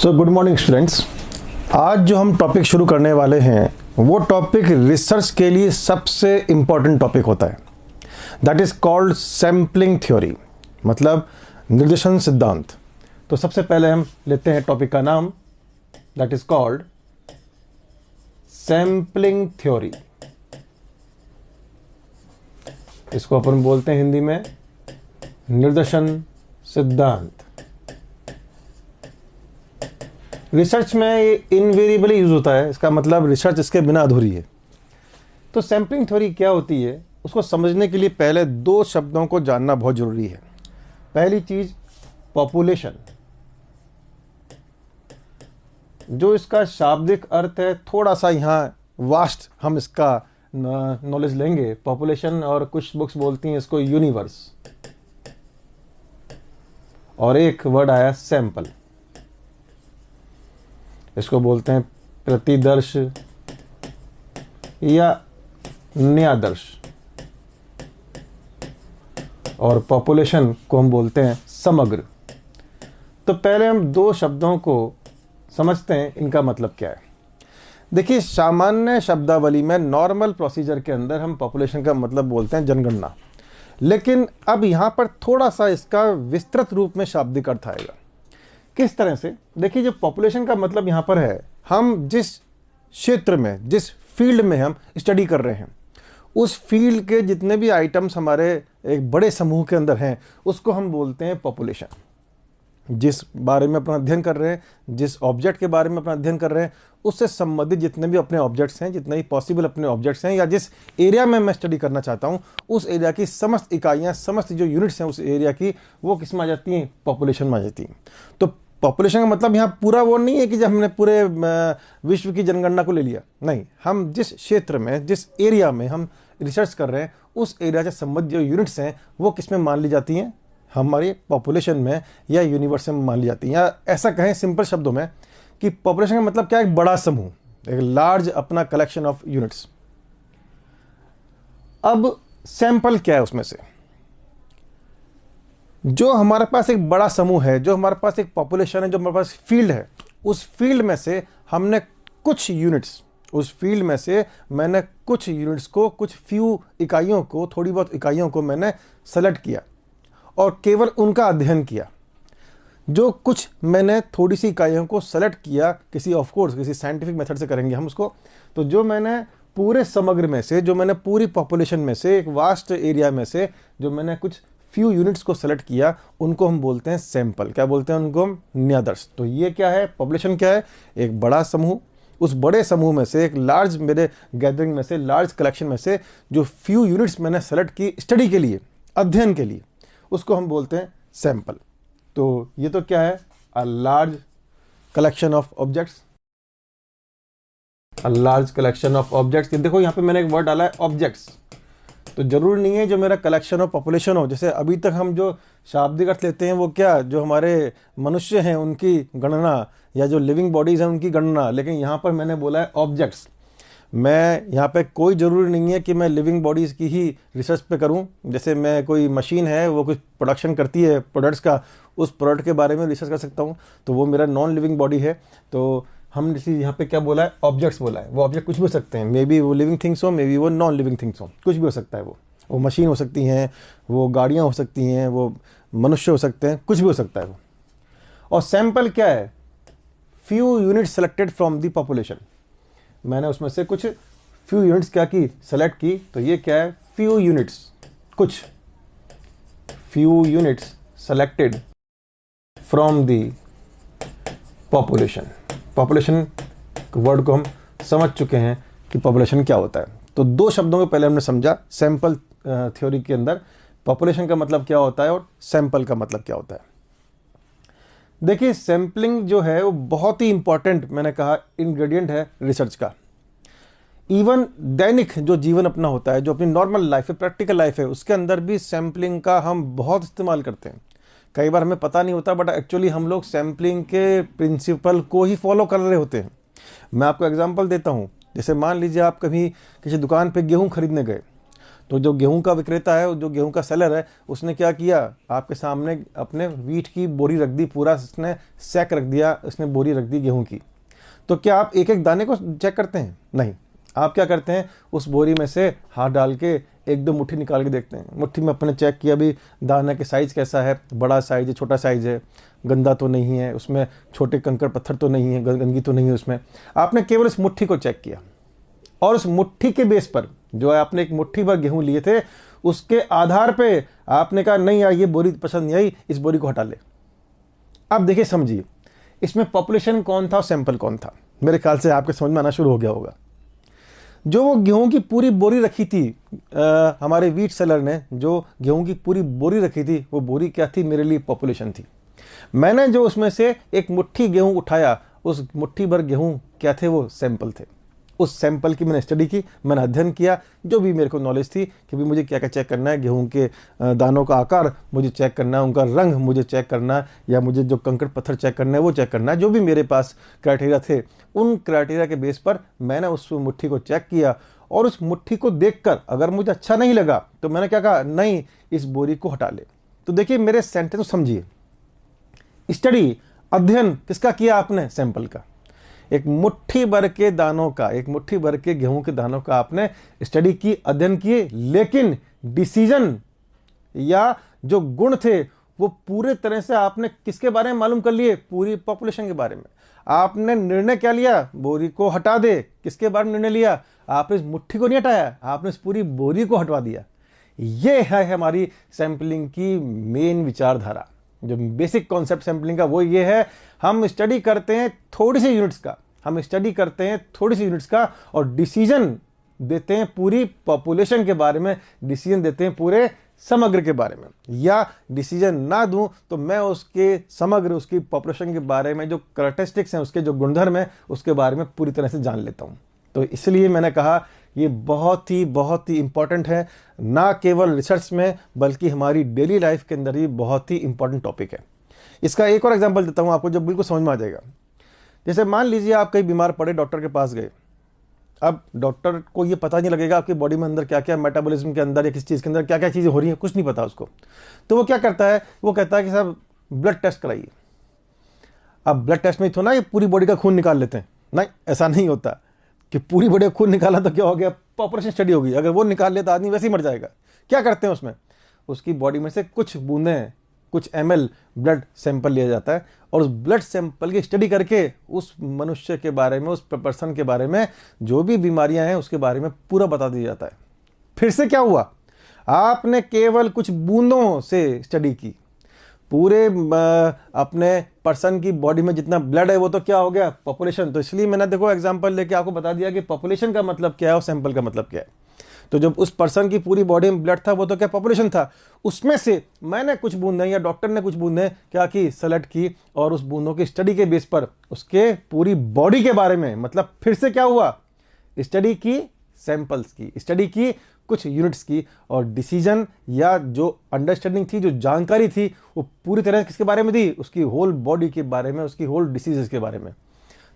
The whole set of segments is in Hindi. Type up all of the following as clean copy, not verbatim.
So good morning students. आज जो हम टॉपिक शुरू करने वाले हैं वो टॉपिक रिसर्च के लिए सबसे इम्पॉर्टेंट टॉपिक होता है। That is called sampling theory, मतलब निर्देशन सिद्धांत। तो सबसे पहले हम लेते हैं टॉपिक का नाम, that is called sampling theory. इसको अपन बोलते हैं हिंदी में निर्देशन सिद्धांत। रिसर्च में ये इनवेरिएबली यूज होता है, इसका मतलब रिसर्च इसके बिना अधूरी है। तो सैम्पलिंग थ्योरी क्या होती है उसको समझने के लिए पहले दो शब्दों को जानना बहुत जरूरी है। पहली चीज पॉपुलेशन, जो इसका शाब्दिक अर्थ है, थोड़ा सा यहाँ वास्ट हम इसका नॉलेज लेंगे। पॉपुलेशन, और कुछ बुक्स बोलती हैं इसको यूनिवर्स, और एक वर्ड आया सैंपल, इसको बोलते हैं प्रतिदर्श या न्यादर्श, और पॉपुलेशन को हम बोलते हैं समग्र। तो पहले हम दो शब्दों को समझते हैं, इनका मतलब क्या है। देखिए, सामान्य शब्दावली में नॉर्मल प्रोसीजर के अंदर हम पॉपुलेशन का मतलब बोलते हैं जनगणना, लेकिन अब यहाँ पर थोड़ा सा इसका विस्तृत रूप में शाब्दिक अर्थ आएगा। किस तरह से? देखिए, जो पॉपुलेशन का मतलब यहाँ पर है, हम जिस क्षेत्र में, जिस फील्ड में हम स्टडी कर रहे हैं, उस फील्ड के जितने भी आइटम्स हमारे एक बड़े समूह के अंदर हैं, उसको हम बोलते हैं पॉपुलेशन। जिस बारे में अपना अध्ययन कर रहे हैं, जिस ऑब्जेक्ट के बारे में अपना अध्ययन कर रहे हैं, उससे संबंधित जितने भी अपने ऑब्जेक्ट्स हैं, जितने भी पॉसिबल अपने ऑब्जेक्ट्स हैं, या जिस एरिया में मैं स्टडी करना चाहता हूं, उस एरिया की समस्त इकाइयां, समस्त जो यूनिट्स हैं उस एरिया की, वो किस में आ जाती हैं? पॉपुलेशन में आ जाती हैं। तो पॉपुलेशन का मतलब यहाँ पूरा वो नहीं है कि जब हमने पूरे विश्व की जनगणना को ले लिया, नहीं। हम जिस क्षेत्र में, जिस एरिया में हम रिसर्च कर रहे हैं, उस एरिया से संबंधित जो यूनिट्स हैं वो किस में मान ली जाती हैं? हमारी पॉपुलेशन में या यूनिवर्स में मान ली जाती हैं। या ऐसा कहें सिंपल शब्दों में कि पॉपुलेशन का मतलब क्या है? एक बड़ा समूह, एक लार्ज अपना कलेक्शन ऑफ यूनिट्स। अब सैंपल क्या है? उसमें से जो हमारे पास एक बड़ा समूह है, जो हमारे पास एक पॉपुलेशन है, जो हमारे पास फील्ड है, उस फील्ड में से हमने कुछ यूनिट्स, उस फील्ड में से मैंने कुछ यूनिट्स को, कुछ फ्यू इकाइयों को, थोड़ी बहुत इकाइयों को मैंने सेलेक्ट किया और केवल उनका अध्ययन किया। जो कुछ मैंने थोड़ी सी इकाइयों को सेलेक्ट किया, किसी साइंटिफिक मेथड से करेंगे हम उसको, तो जो मैंने पूरे समग्र में से, जो मैंने पूरी पॉपुलेशन में से, एक वास्ट एरिया में से जो मैंने कुछ फ्यू यूनिट्स को सेलेक्ट किया, उनको हम बोलते हैं सैंपल। क्या बोलते हैं उनको? हम न्यादर्श। तो ये क्या है? पॉपुलेशन क्या है? एक बड़ा समूह, उस बड़े समूह में से, एक लार्ज, मेरे गैदरिंग में से, लार्ज कलेक्शन में से जो फ्यू यूनिट्स मैंने सेलेक्ट की स्टडी के लिए, अध्ययन के लिए, उसको हम बोलते हैं सैंपल। तो ये तो क्या है? A large collection of objects, a large collection of objects. देखो यहाँ पे मैंने एक वर्ड डाला है ऑब्जेक्ट्स। तो जरूर नहीं है जो मेरा कलेक्शन ऑफ पॉपुलेशन हो। जैसे अभी तक हम जो शाब्दिक अर्थ लेते हैं वो क्या, जो हमारे मनुष्य हैं उनकी गणना, या जो लिविंग बॉडीज हैं उनकी गणना, लेकिन यहाँ पर मैंने बोला है ऑब्जेक्ट्स। मैं यहाँ पे कोई ज़रूरी नहीं है कि मैं लिविंग बॉडीज़ की ही रिसर्च पे करूँ। जैसे मैं, कोई मशीन है वो कुछ प्रोडक्शन करती है प्रोडक्ट्स का, उस प्रोडक्ट के बारे में रिसर्च कर सकता हूँ, तो वो मेरा नॉन लिविंग बॉडी है। तो हम इसी यहाँ पे क्या बोला है? ऑब्जेक्ट्स बोला है। वो ऑब्जेक्ट कुछ भी हो सकते हैं, मे बी वो लिविंग थिंग्स हो, मे बी वो नॉन लिविंग थिंग्स हो, कुछ भी हो सकता है। वो मशीन हो सकती हैं, वो गाड़ियाँ हो सकती हैं, वो मनुष्य हो सकते हैं, कुछ भी हो सकता है वो। और सैंपल क्या है? Few units selected from the population. मैंने उसमें से कुछ फ्यू यूनिट्स क्या की? सेलेक्ट की। तो ये क्या है? फ्यू यूनिट्स, कुछ few units selected from the population. Population word को हम समझ चुके हैं कि पॉपुलेशन क्या होता है। तो दो शब्दों को पहले हमने समझा सैंपल थ्योरी के अंदर, पॉपुलेशन का मतलब क्या होता है और सैंपल का मतलब क्या होता है। देखिए, सैंपलिंग जो है वो बहुत ही इंपॉर्टेंट, मैंने कहा, इंग्रेडिएंट है रिसर्च का। इवन दैनिक जो जीवन अपना होता है, जो अपनी नॉर्मल लाइफ है, प्रैक्टिकल लाइफ है, उसके अंदर भी सैंपलिंग का हम बहुत इस्तेमाल करते हैं। कई बार हमें पता नहीं होता, बट एक्चुअली हम लोग सैंपलिंग के प्रिंसिपल को ही फॉलो कर रहे होते हैं। मैं आपको एग्जांपल देता हूँ। जैसे मान लीजिए आप कभी किसी दुकान पे गेहूँ खरीदने गए, तो जो गेहूं का विक्रेता है, जो गेहूं का सेलर है, उसने क्या किया, आपके सामने अपने वीट की बोरी रख दी, पूरा उसने सैक रख दिया, उसने बोरी रख दी गेहूं की। तो क्या आप एक एक दाने को चेक करते हैं? नहीं। आप क्या करते हैं, उस बोरी में से हाथ डाल के एक दो मुट्ठी निकाल के देखते हैं। मुट्ठी में अपने चेक किया भी दाना के साइज़ कैसा है, बड़ा साइज़ है, छोटा साइज़ है, गंदा तो नहीं है, उसमें छोटे कंकड़ पत्थर तो नहीं है, गंदगी तो नहीं है उसमें। आपने केवल इस मुट्ठी को चेक किया और उस मुट्ठी के बेस पर, जो है आपने एक मुट्ठी भर गेहूं लिए थे, उसके आधार पे आपने कहा नहीं यार ये बोरी पसंद नहीं आई, इस बोरी को हटा ले। अब देखिए, समझिए, इसमें पॉपुलेशन कौन था और सैंपल कौन था? मेरे ख्याल से आपके समझ में आना शुरू हो गया होगा। जो वो गेहूं की पूरी बोरी रखी थी, हमारे वीट सेलर ने जो गेहूं की पूरी बोरी रखी थी, वो बोरी क्या थी? मेरे लिए पॉपुलेशन थी। मैंने जो उसमें से एक मुट्ठी गेहूं उठाया, उस मुट्ठी भर गेहूं क्या थे? वो सैंपल थे। उस सैंपल की मैंने स्टडी की, मैंने अध्ययन किया, जो भी मेरे को नॉलेज थी कि भी मुझे क्या क्या चेक करना है, गेहूं के दानों का आकार मुझे चेक करना है, उनका रंग मुझे चेक करना है, या मुझे जो कंकड़ पत्थर चेक करना है वो चेक करना है। जो भी मेरे पास क्राइटेरिया थे, उन क्राइटेरिया के बेस पर मैंने उस मुट्ठी को चेक किया, और उस मुट्ठी को देखकर अगर मुझे अच्छा नहीं लगा तो मैंने क्या कहा, नहीं, इस बोरी को हटा ले। तो देखिए, मेरे सेंटेंस समझिए, स्टडी, अध्ययन किसका किया आपने? सैंपल का। एक मुट्ठी भर के दानों का, एक मुट्ठी भर के गेहूं के दानों का आपने स्टडी की, अध्ययन किए, लेकिन डिसीजन या जो गुण थे वो पूरे तरह से आपने किसके बारे में मालूम कर लिए? पूरी पॉपुलेशन के बारे में। आपने निर्णय क्या लिया? बोरी को हटा दे। किसके बारे में निर्णय लिया? आपने इस मुट्ठी को नहीं हटाया, आपने इस पूरी बोरी को हटवा दिया। ये है हमारी सैंपलिंग की मेन विचारधारा। जो बेसिक कॉन्सेप्ट सैंपलिंग का वो ये है, हम स्टडी करते हैं थोड़ी सी यूनिट्स का, हम स्टडी करते हैं थोड़ी सी यूनिट्स का, और डिसीजन देते हैं पूरी पॉपुलेशन के बारे में, डिसीजन देते हैं पूरे समग्र के बारे में। या डिसीजन ना दूं तो मैं उसके समग्र, उसकी पॉपुलेशन के बारे में जो करैक्टरिस्टिक्स हैं, उसके जो गुणधर्म हैं, उसके बारे में पूरी तरह से जान लेता हूं। तो इसलिए मैंने कहा ये बहुत ही इंपॉर्टेंट है, ना केवल रिसर्च में बल्कि हमारी डेली लाइफ के अंदर ही बहुत ही इंपॉर्टेंट टॉपिक है। इसका एक और एग्जांपल देता हूं आपको, जो बिल्कुल समझ में आ जाएगा। जैसे मान लीजिए आप कहीं बीमार पड़े, डॉक्टर के पास गए। अब डॉक्टर को ये पता नहीं लगेगा आपकी बॉडी में अंदर क्या क्या, मेटाबॉलिज्म के अंदर या किस चीज़ के अंदर क्या क्या चीज़ें हो रही हैं, कुछ नहीं पता उसको। तो वो क्या करता है? वो कहता है कि साहब ब्लड टेस्ट कराइए। अब ब्लड टेस्ट में थोड़ा ना ये पूरी बॉडी का खून निकाल लेते हैं, नहीं, ऐसा नहीं होता कि पूरी बॉडी का खून निकाला तो क्या हो गया, पॉपुलेशन स्टडी होगी। अगर वो निकाल ले तो आदमी वैसे ही मर जाएगा। क्या करते हैं उसमें? उसकी बॉडी में से कुछ बूंदें, कुछ ml ब्लड सैंपल लिया जाता है, और उस ब्लड सैंपल की स्टडी करके उस मनुष्य के बारे में, उस पर्सन के बारे में, जो भी बीमारियां हैं उसके बारे में पूरा बता दिया जाता है। फिर से क्या हुआ? आपने केवल कुछ बूंदों से स्टडी की, पूरे अपने पर्सन की बॉडी में जितना ब्लड है वो तो क्या हो गया? पॉपुलेशन। तो इसलिए मैंने देखो एग्जांपल लेके आपको बता दिया कि पॉपुलेशन का मतलब क्या है और सैंपल का मतलब क्या है। तो जब उस पर्सन की पूरी बॉडी में ब्लड था वो तो क्या पॉपुलेशन था, उसमें से मैंने कुछ बूंदें या डॉक्टर ने कुछ बूंदें क्या की, सेलेक्ट की, और उस बूंदों की स्टडी के बेस पर उसके पूरी बॉडी के बारे में, मतलब फिर से क्या हुआ, स्टडी की, सैंपल्स की स्टडी की, कुछ यूनिट्स की, और डिसीजन या जो अंडरस्टैंडिंग थी, जो जानकारी थी, वो पूरी तरह किसके बारे में थी, उसकी होल बॉडी के बारे में, उसकी होल डिसीजेस के बारे में।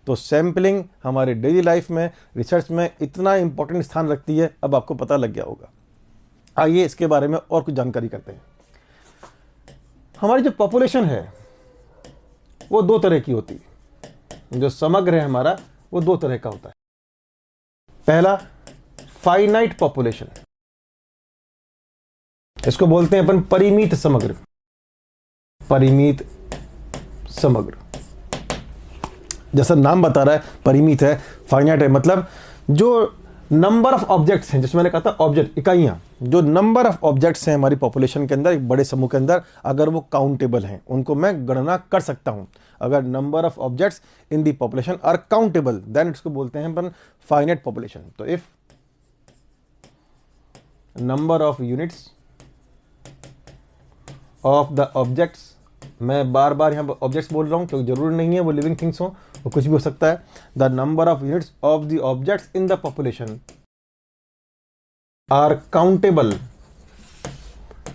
तो सैंपलिंग हमारे डेली लाइफ में, रिसर्च में इतना इंपॉर्टेंट स्थान रखती है, अब आपको पता लग गया होगा। आइए इसके बारे में और कुछ जानकारी करते हैं। हमारी जो पॉपुलेशन है वो दो तरह की होती है। जो समग्र है हमारा वो दो तरह का होता है। पहला, फाइनाइट पॉपुलेशन, इसको बोलते हैं अपन परिमित समग्र। परिमित समग्र, जैसा नाम बता रहा है, परिमित है, फाइनाइट है, मतलब जो नंबर ऑफ ऑब्जेक्ट्स हैं, जिसमें मैंने कहा था ऑब्जेक्ट, इकाइयां, जो नंबर ऑफ ऑब्जेक्ट्स हैं हमारी पॉपुलेशन के अंदर, एक बड़े समूह के अंदर, अगर वो काउंटेबल हैं, उनको मैं गणना कर सकता हूं। अगर number of objects in the population are countable, then इसको बोलते हैं अपन फाइनाइट पॉपुलेशन। तो if number of units of the objects, मैं बार बार यहां पर ऑब्जेक्ट्स बोल रहा हूं क्योंकि जरूरी नहीं है वो लिविंग थिंग्स हो, वो कुछ भी हो सकता है। The number of units of the objects in the population are countable.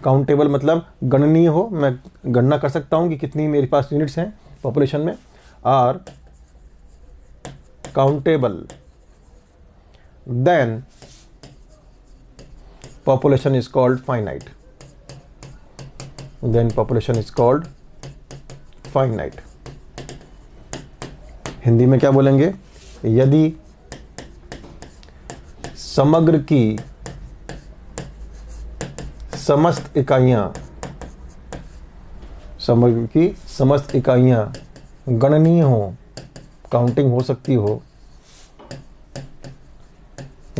Countable मतलब गणनीय हो, मैं गणना कर सकता हूं कि कितनी मेरे पास यूनिट्स हैं पॉपुलेशन में। Are countable, then population is called finite. Then population is called finite. Hindi में क्या बोलेंगे? यदि समग्र की समस्त इकाइयां गणनीय हो, काउंटिंग हो सकती हो,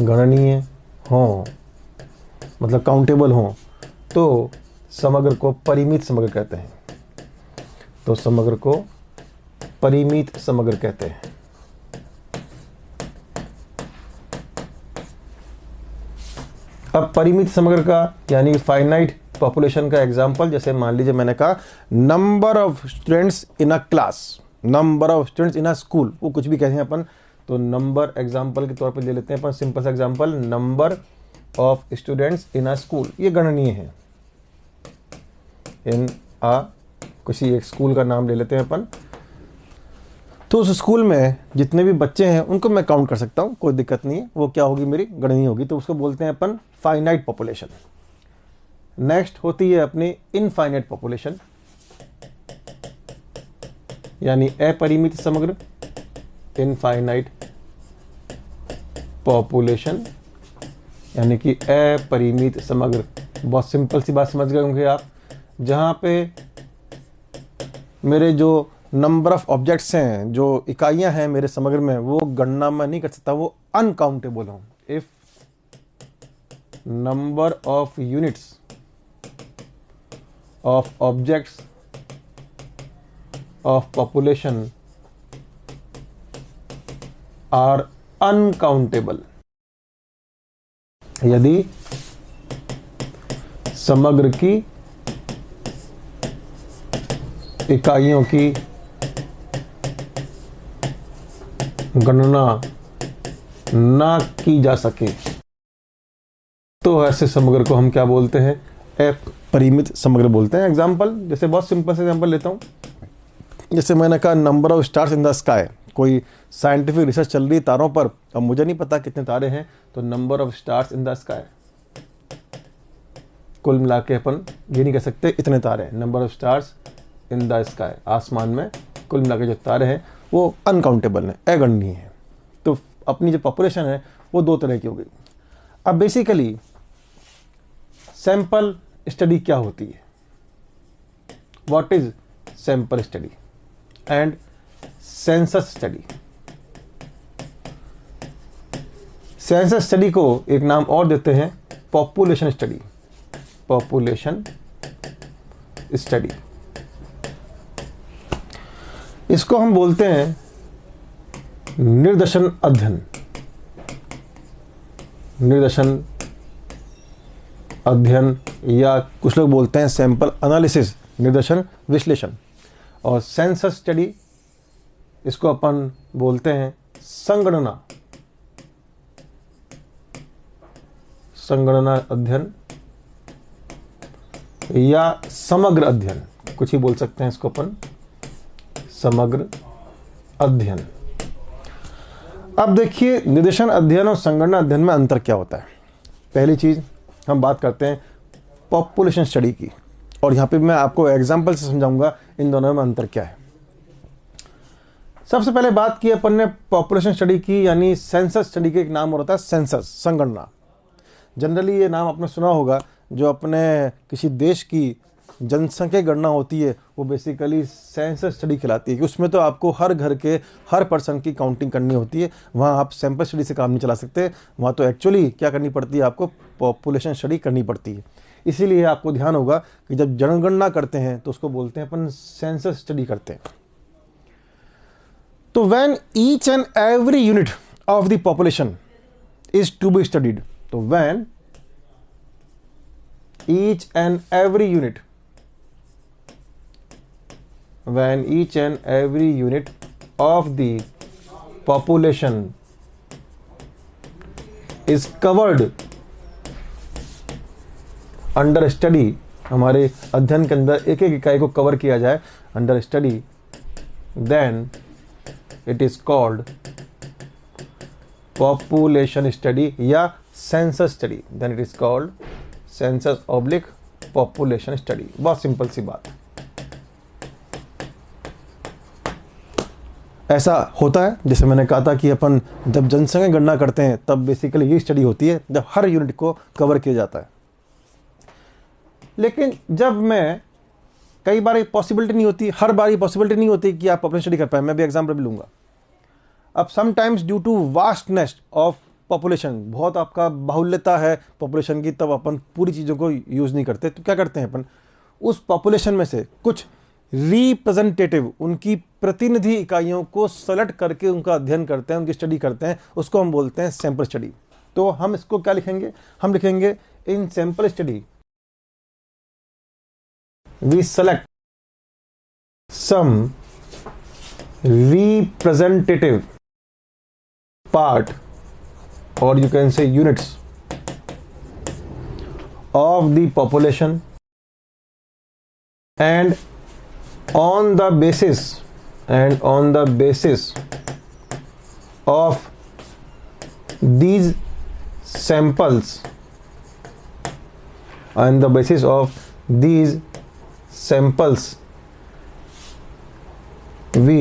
गणनीय हो मतलब काउंटेबल हो, तो समग्र को परिमित समग्र कहते हैं। तो समग्र को परिमित समग्र कहते हैं। अब परिमित समग्र का यानी फाइनाइट पॉपुलेशन का एग्जांपल, जैसे मान लीजिए मैंने कहा number of students in a class, number of students in a school, वो कुछ भी कहते हैं अपन, तो नंबर एग्जांपल के तौर पे ले लेते हैं अपन सिंपल सा example, number of students in a school, ये गणनीय है। इन अ किसी एक स्कूल का नाम ले लेते हैं अपन, तो उस स्कूल में जितने भी बच्चे हैं उनको मैं काउंट कर सकता हूं, कोई दिक्कत नहीं है, वो क्या होगी मेरी गणनीय होगी, तो उसको बोलते हैं अपन फाइनाइट पॉपुलेशन। नेक्स्ट होती है अपनी इनफाइनाइट पॉपुलेशन, यानी अपरिमित समग्र, इनफाइनाइट पॉपुलेशन यानी कि अपरिमित समग्र। बहुत सिंपल सी बात समझ गए होंगे आप, जहां पे मेरे जो नंबर ऑफ ऑब्जेक्ट्स हैं, जो इकाइयां हैं मेरे समग्र में, वो गणना में नहीं कर सकता, वो अनकाउंटेबल हों। If number of units of objects of population are uncountable, यदि समग्र की इकाइयों की गणना ना की जा सके, तो ऐसे समग्र को हम क्या बोलते हैं? अपरिमित समग्र बोलते हैं। एग्जाम्पल, जैसे बहुत सिंपल से एग्जाम्पल लेता हूं, जैसे मैंने कहा number of stars in the sky, कोई साइंटिफिक रिसर्च चल रही तारों पर, अब मुझे नहीं पता कितने तारे हैं, तो number of stars in the sky, कुल मिला के अपन ये नहीं कह सकते इतने तारे हैं, number of stars in the sky, आसमान में कुल मिला के जो तारे हैं वो अनकाउंटेबल हैं, अगणनीय है। तो अपनी जो पॉपुलेशन है वो दो तरह की हो गई। अब बेसिकली सैंपल स्टडी क्या होती है? What is sample study and census study? Census study को एक नाम और देते हैं पॉपुलेशन स्टडी, पॉपुलेशन स्टडी। इसको हम बोलते हैं निर्देशन अध्ययन, निर्देशन अध्ययन, या कुछ लोग बोलते हैं सैंपल एनालिसिस, निर्देशन विश्लेषण। और सेंसस स्टडी, इसको अपन बोलते हैं संगणना, संगणना अध्ययन या समग्र अध्ययन, कुछ ही बोल सकते हैं इसको अपन समग्र अध्ययन। अब देखिए निर्देशन अध्ययन और संगणना अध्ययन में अंतर क्या होता है। पहली चीज हम बात करते हैं पॉपुलेशन स्टडी की, और यहां पे मैं आपको एग्जांपल से समझाऊंगा इन दोनों में अंतर क्या है। सबसे पहले बात की अपन ने पॉपुलेशन स्टडी की, यानी सेंसस स्टडी के एक नाम और होता है सेंसस, संगणना। जनरली ये नाम आपने सुना होगा, जो अपने किसी देश की जनसंख्या गणना होती है वो बेसिकली सेंसस स्टडी कहलाती है, कि उसमें तो आपको हर घर के हर पर्सन की काउंटिंग करनी होती है, वहाँ आप सैंपल स्टडी से काम नहीं चला सकते, वहाँ तो एक्चुअली क्या करनी पड़ती है, आपको पॉपुलेशन स्टडी करनी पड़ती है। इसीलिए आपको ध्यान होगा कि जब जनगणना करते हैं तो उसको बोलते हैं अपन सेंसस स्टडी करते हैं। तो when each and every unit of the population is to be studied, तो when each and every unit, when each and every unit of the population is covered under study, हमारे अध्ययन के अंदर एक एक इकाई को कवर किया जाए under study, then it is called population study या census study, then it is called census oblique population study. बहुत सिंपल सी बात है। ऐसा होता है, जैसे मैंने कहा था कि अपन जब जनसंख्या गणना करते हैं तब बेसिकली ये स्टडी होती है जब हर यूनिट को कवर किया जाता है। लेकिन जब मैं कई बार पॉसिबिलिटी नहीं होती, हर बार ये पॉसिबिलिटी नहीं होती कि आप पॉपुलेशन स्टडी कर पाए। मैं भी एग्जाम्पल भी लूँगा। अब sometimes due to vastness of population, बहुत आपका बाहुल्यता है पॉपुलेशन की, तब अपन पूरी चीज़ों को यूज़ नहीं करते। तो क्या करते हैं अपन, उस पॉपुलेशन में से कुछ रिप्रेजेंटेटिव, उनकी प्रतिनिधि इकाइयों को सेलेक्ट करके उनका अध्ययन करते हैं, उनकी स्टडी करते हैं। उसको हम बोलते हैं सैंपल स्टडी। तो हम इसको क्या लिखेंगे, हम लिखेंगे in sample study we select some representative part, or you can say units of the population, and on the basis of these samples, we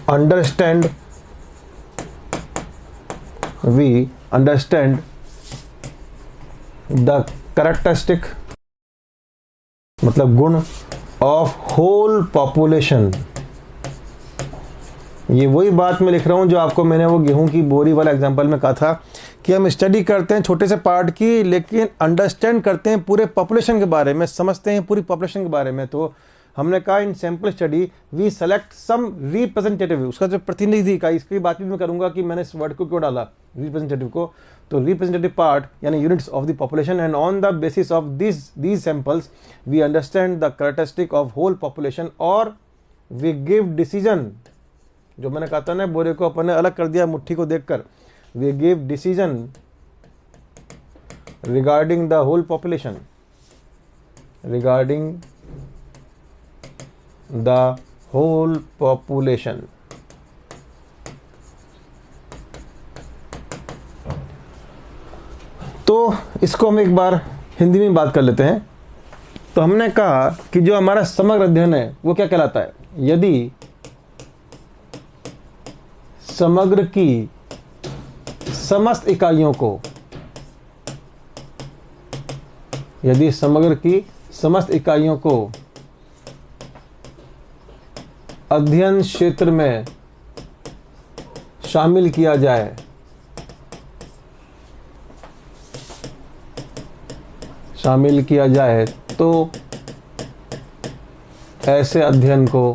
understand the characteristic, मतलब गुण of whole population। ये वही बात मैं लिख रहा हूँ जो आपको मैंने वो गेहूं की बोरी वाला एग्जांपल में कहा था कि हम स्टडी करते हैं छोटे से पार्ट की, लेकिन अंडरस्टैंड करते हैं पूरे पॉपुलेशन के बारे में, समझते हैं पूरी पॉपुलेशन के बारे में। तो हमने कहा in sample study we select some representative, उसका जो प्रतिनिधि का, इसकी बात भी मैं करूंगा कि मैंने इस वर्ड को क्यों डाला रिप्रेजेंटेटिव को। तो रिप्रेजेंटेटिव पार्ट यानी units of the population, and on the basis of these samples we understand the characteristic of whole population, और वी गिव डिसीजन। जो मैंने कहा था ना, बोरे को अपन ने अलग कर दिया मुट्ठी को देखकर, we give decision regarding the whole population, regarding the whole population। तो इसको हम एक बार हिंदी में बात कर लेते हैं। तो हमने कहा कि जो हमारा समग्र अध्ययन है वो क्या कहलाता है, यदि समग्र की समस्त इकाइयों को, यदि समग्र की समस्त इकाइयों को अध्ययन क्षेत्र में शामिल किया जाए, तो ऐसे अध्ययन को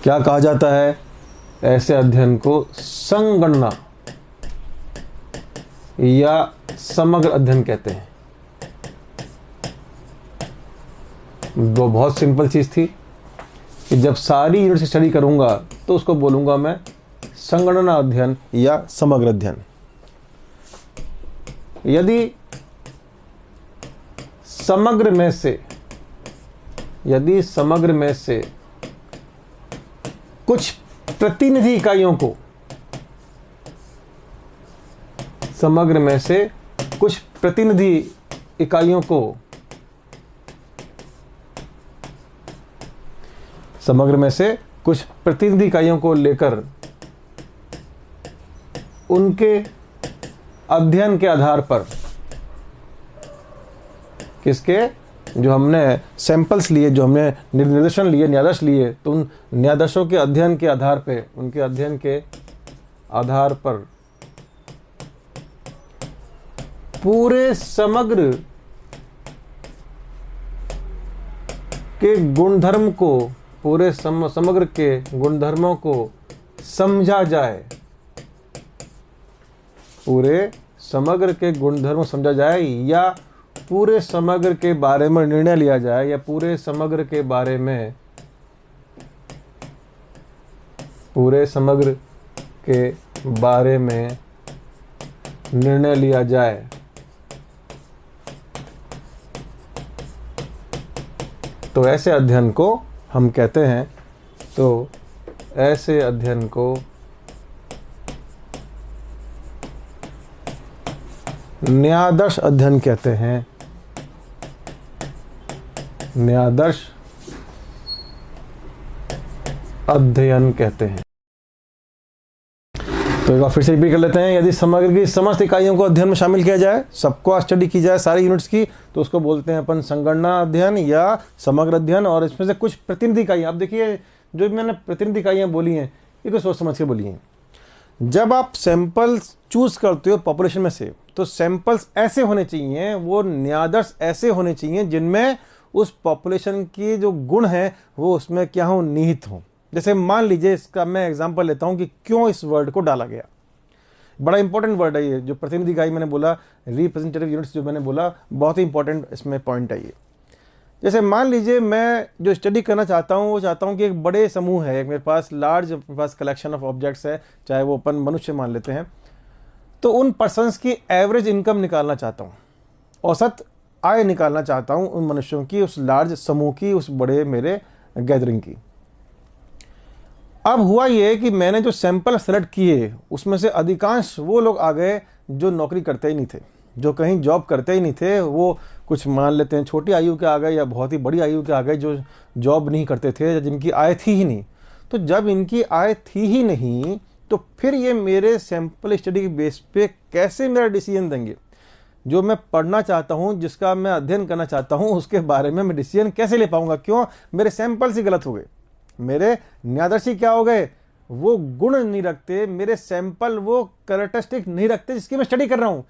क्या कहा जाता है, ऐसे अध्ययन को संगणना या समग्र अध्ययन कहते हैं। वो बहुत सिंपल चीज़ थी कि जब सारी यूनिट स्टडी करूंगा तो उसको बोलूंगा मैं संगणना अध्ययन या समग्र अध्ययन। यदि समग्र में से कुछ प्रतिनिधि इकाइयों को, समग्र में से कुछ प्रतिनिधि इकाइयों को, समग्र में से कुछ प्रतिनिधि इकाइयों को लेकर उनके अध्ययन के आधार पर, किसके, जो हमने सैंपल्स लिए, जो हमने निर्देशन लिए, न्यायाधीश लिए, तो उन न्यायाधीशों के अध्ययन के आधार पे, उनके अध्ययन के आधार पर पूरे समग्र के गुणधर्म को, पूरे समग्र के गुणधर्मों को समझा जाए, पूरे समग्र के गुणधर्म समझा जाए, या पूरे समग्र के बारे में निर्णय लिया जाए, या पूरे समग्र के बारे में, पूरे समग्र के बारे में निर्णय लिया जाए। तो ऐसे अध्ययन को हम कहते हैं, तो ऐसे अध्ययन को न्यायादर्श अध्ययन कहते हैं, न्यायादर्श अध्ययन कहते हैं। तो एक बार फिर से रिपीट कर लेते हैं। यदि समग्र की समस्त इकाइयों को अध्ययन में शामिल किया जाए, सबको स्टडी की जाए सारी यूनिट्स की, तो उसको बोलते हैं अपन संगणना अध्ययन या समग्र अध्ययन। और इसमें से कुछ प्रतिनिधि इकाइयाँ, आप देखिए जो मैंने प्रतिनिधि इकाइयाँ बोली हैं, ये तो सोच समझ के बोली हैं। जब आप सैंपल्स चूज करते हो पॉपुलेशन में से, तो सैंपल्स ऐसे होने चाहिए, वो न्यायादर्श ऐसे होने चाहिए जिनमें उस पॉपुलेशन की जो गुण है वो उसमें क्या हो, निहित हो। जैसे मान लीजिए, इसका मैं एग्जांपल लेता हूं कि क्यों इस वर्ड को डाला गया। बड़ा इंपॉर्टेंट वर्ड है ये, जो प्रतिनिधि इकाई मैंने बोला, रिप्रेजेंटेटिव यूनिट्स जो मैंने बोला, बहुत ही इंपॉर्टेंट इसमें पॉइंट है ये। जैसे मान लीजिए मैं जो स्टडी करना चाहता हूँ, वो चाहता हूँ कि एक बड़े समूह है, एक मेरे पास लार्ज, मेरे पास कलेक्शन ऑफ ऑब्जेक्ट्स है, चाहे वो अपन मनुष्य मान लेते हैं, तो उन पर्सन्स की एवरेज इनकम निकालना चाहता हूँ, औसत आय निकालना चाहता हूँ उन मनुष्यों की, उस लार्ज समूह की, उस बड़े मेरे गैदरिंग की। अब हुआ ये कि मैंने जो सैंपल सेलेक्ट किए, उसमें से अधिकांश वो लोग आ गए जो नौकरी करते ही नहीं थे, जो कहीं जॉब करते ही नहीं थे। वो कुछ मान लेते हैं छोटी आयु के आ गए या बहुत ही बड़ी आयु के आ गए, जो जॉब नहीं करते थे, जिनकी आय थी ही नहीं। तो जब इनकी आय थी ही नहीं, तो फिर ये मेरे सैंपल स्टडी के बेस पे कैसे मेरा डिसीजन देंगे? जो मैं पढ़ना चाहता हूँ, जिसका मैं अध्ययन करना चाहता हूँ, उसके बारे में मैं डिसीजन कैसे ले पाऊंगा? क्यों? मेरे सैंपल्स ही गलत हो गए, मेरे न्यायादर्शी क्या हो गए, वो गुण नहीं रखते, मेरे सैंपल वो कैरेक्टरिस्टिक नहीं रखते जिसकी मैं स्टडी कर रहा हूँ।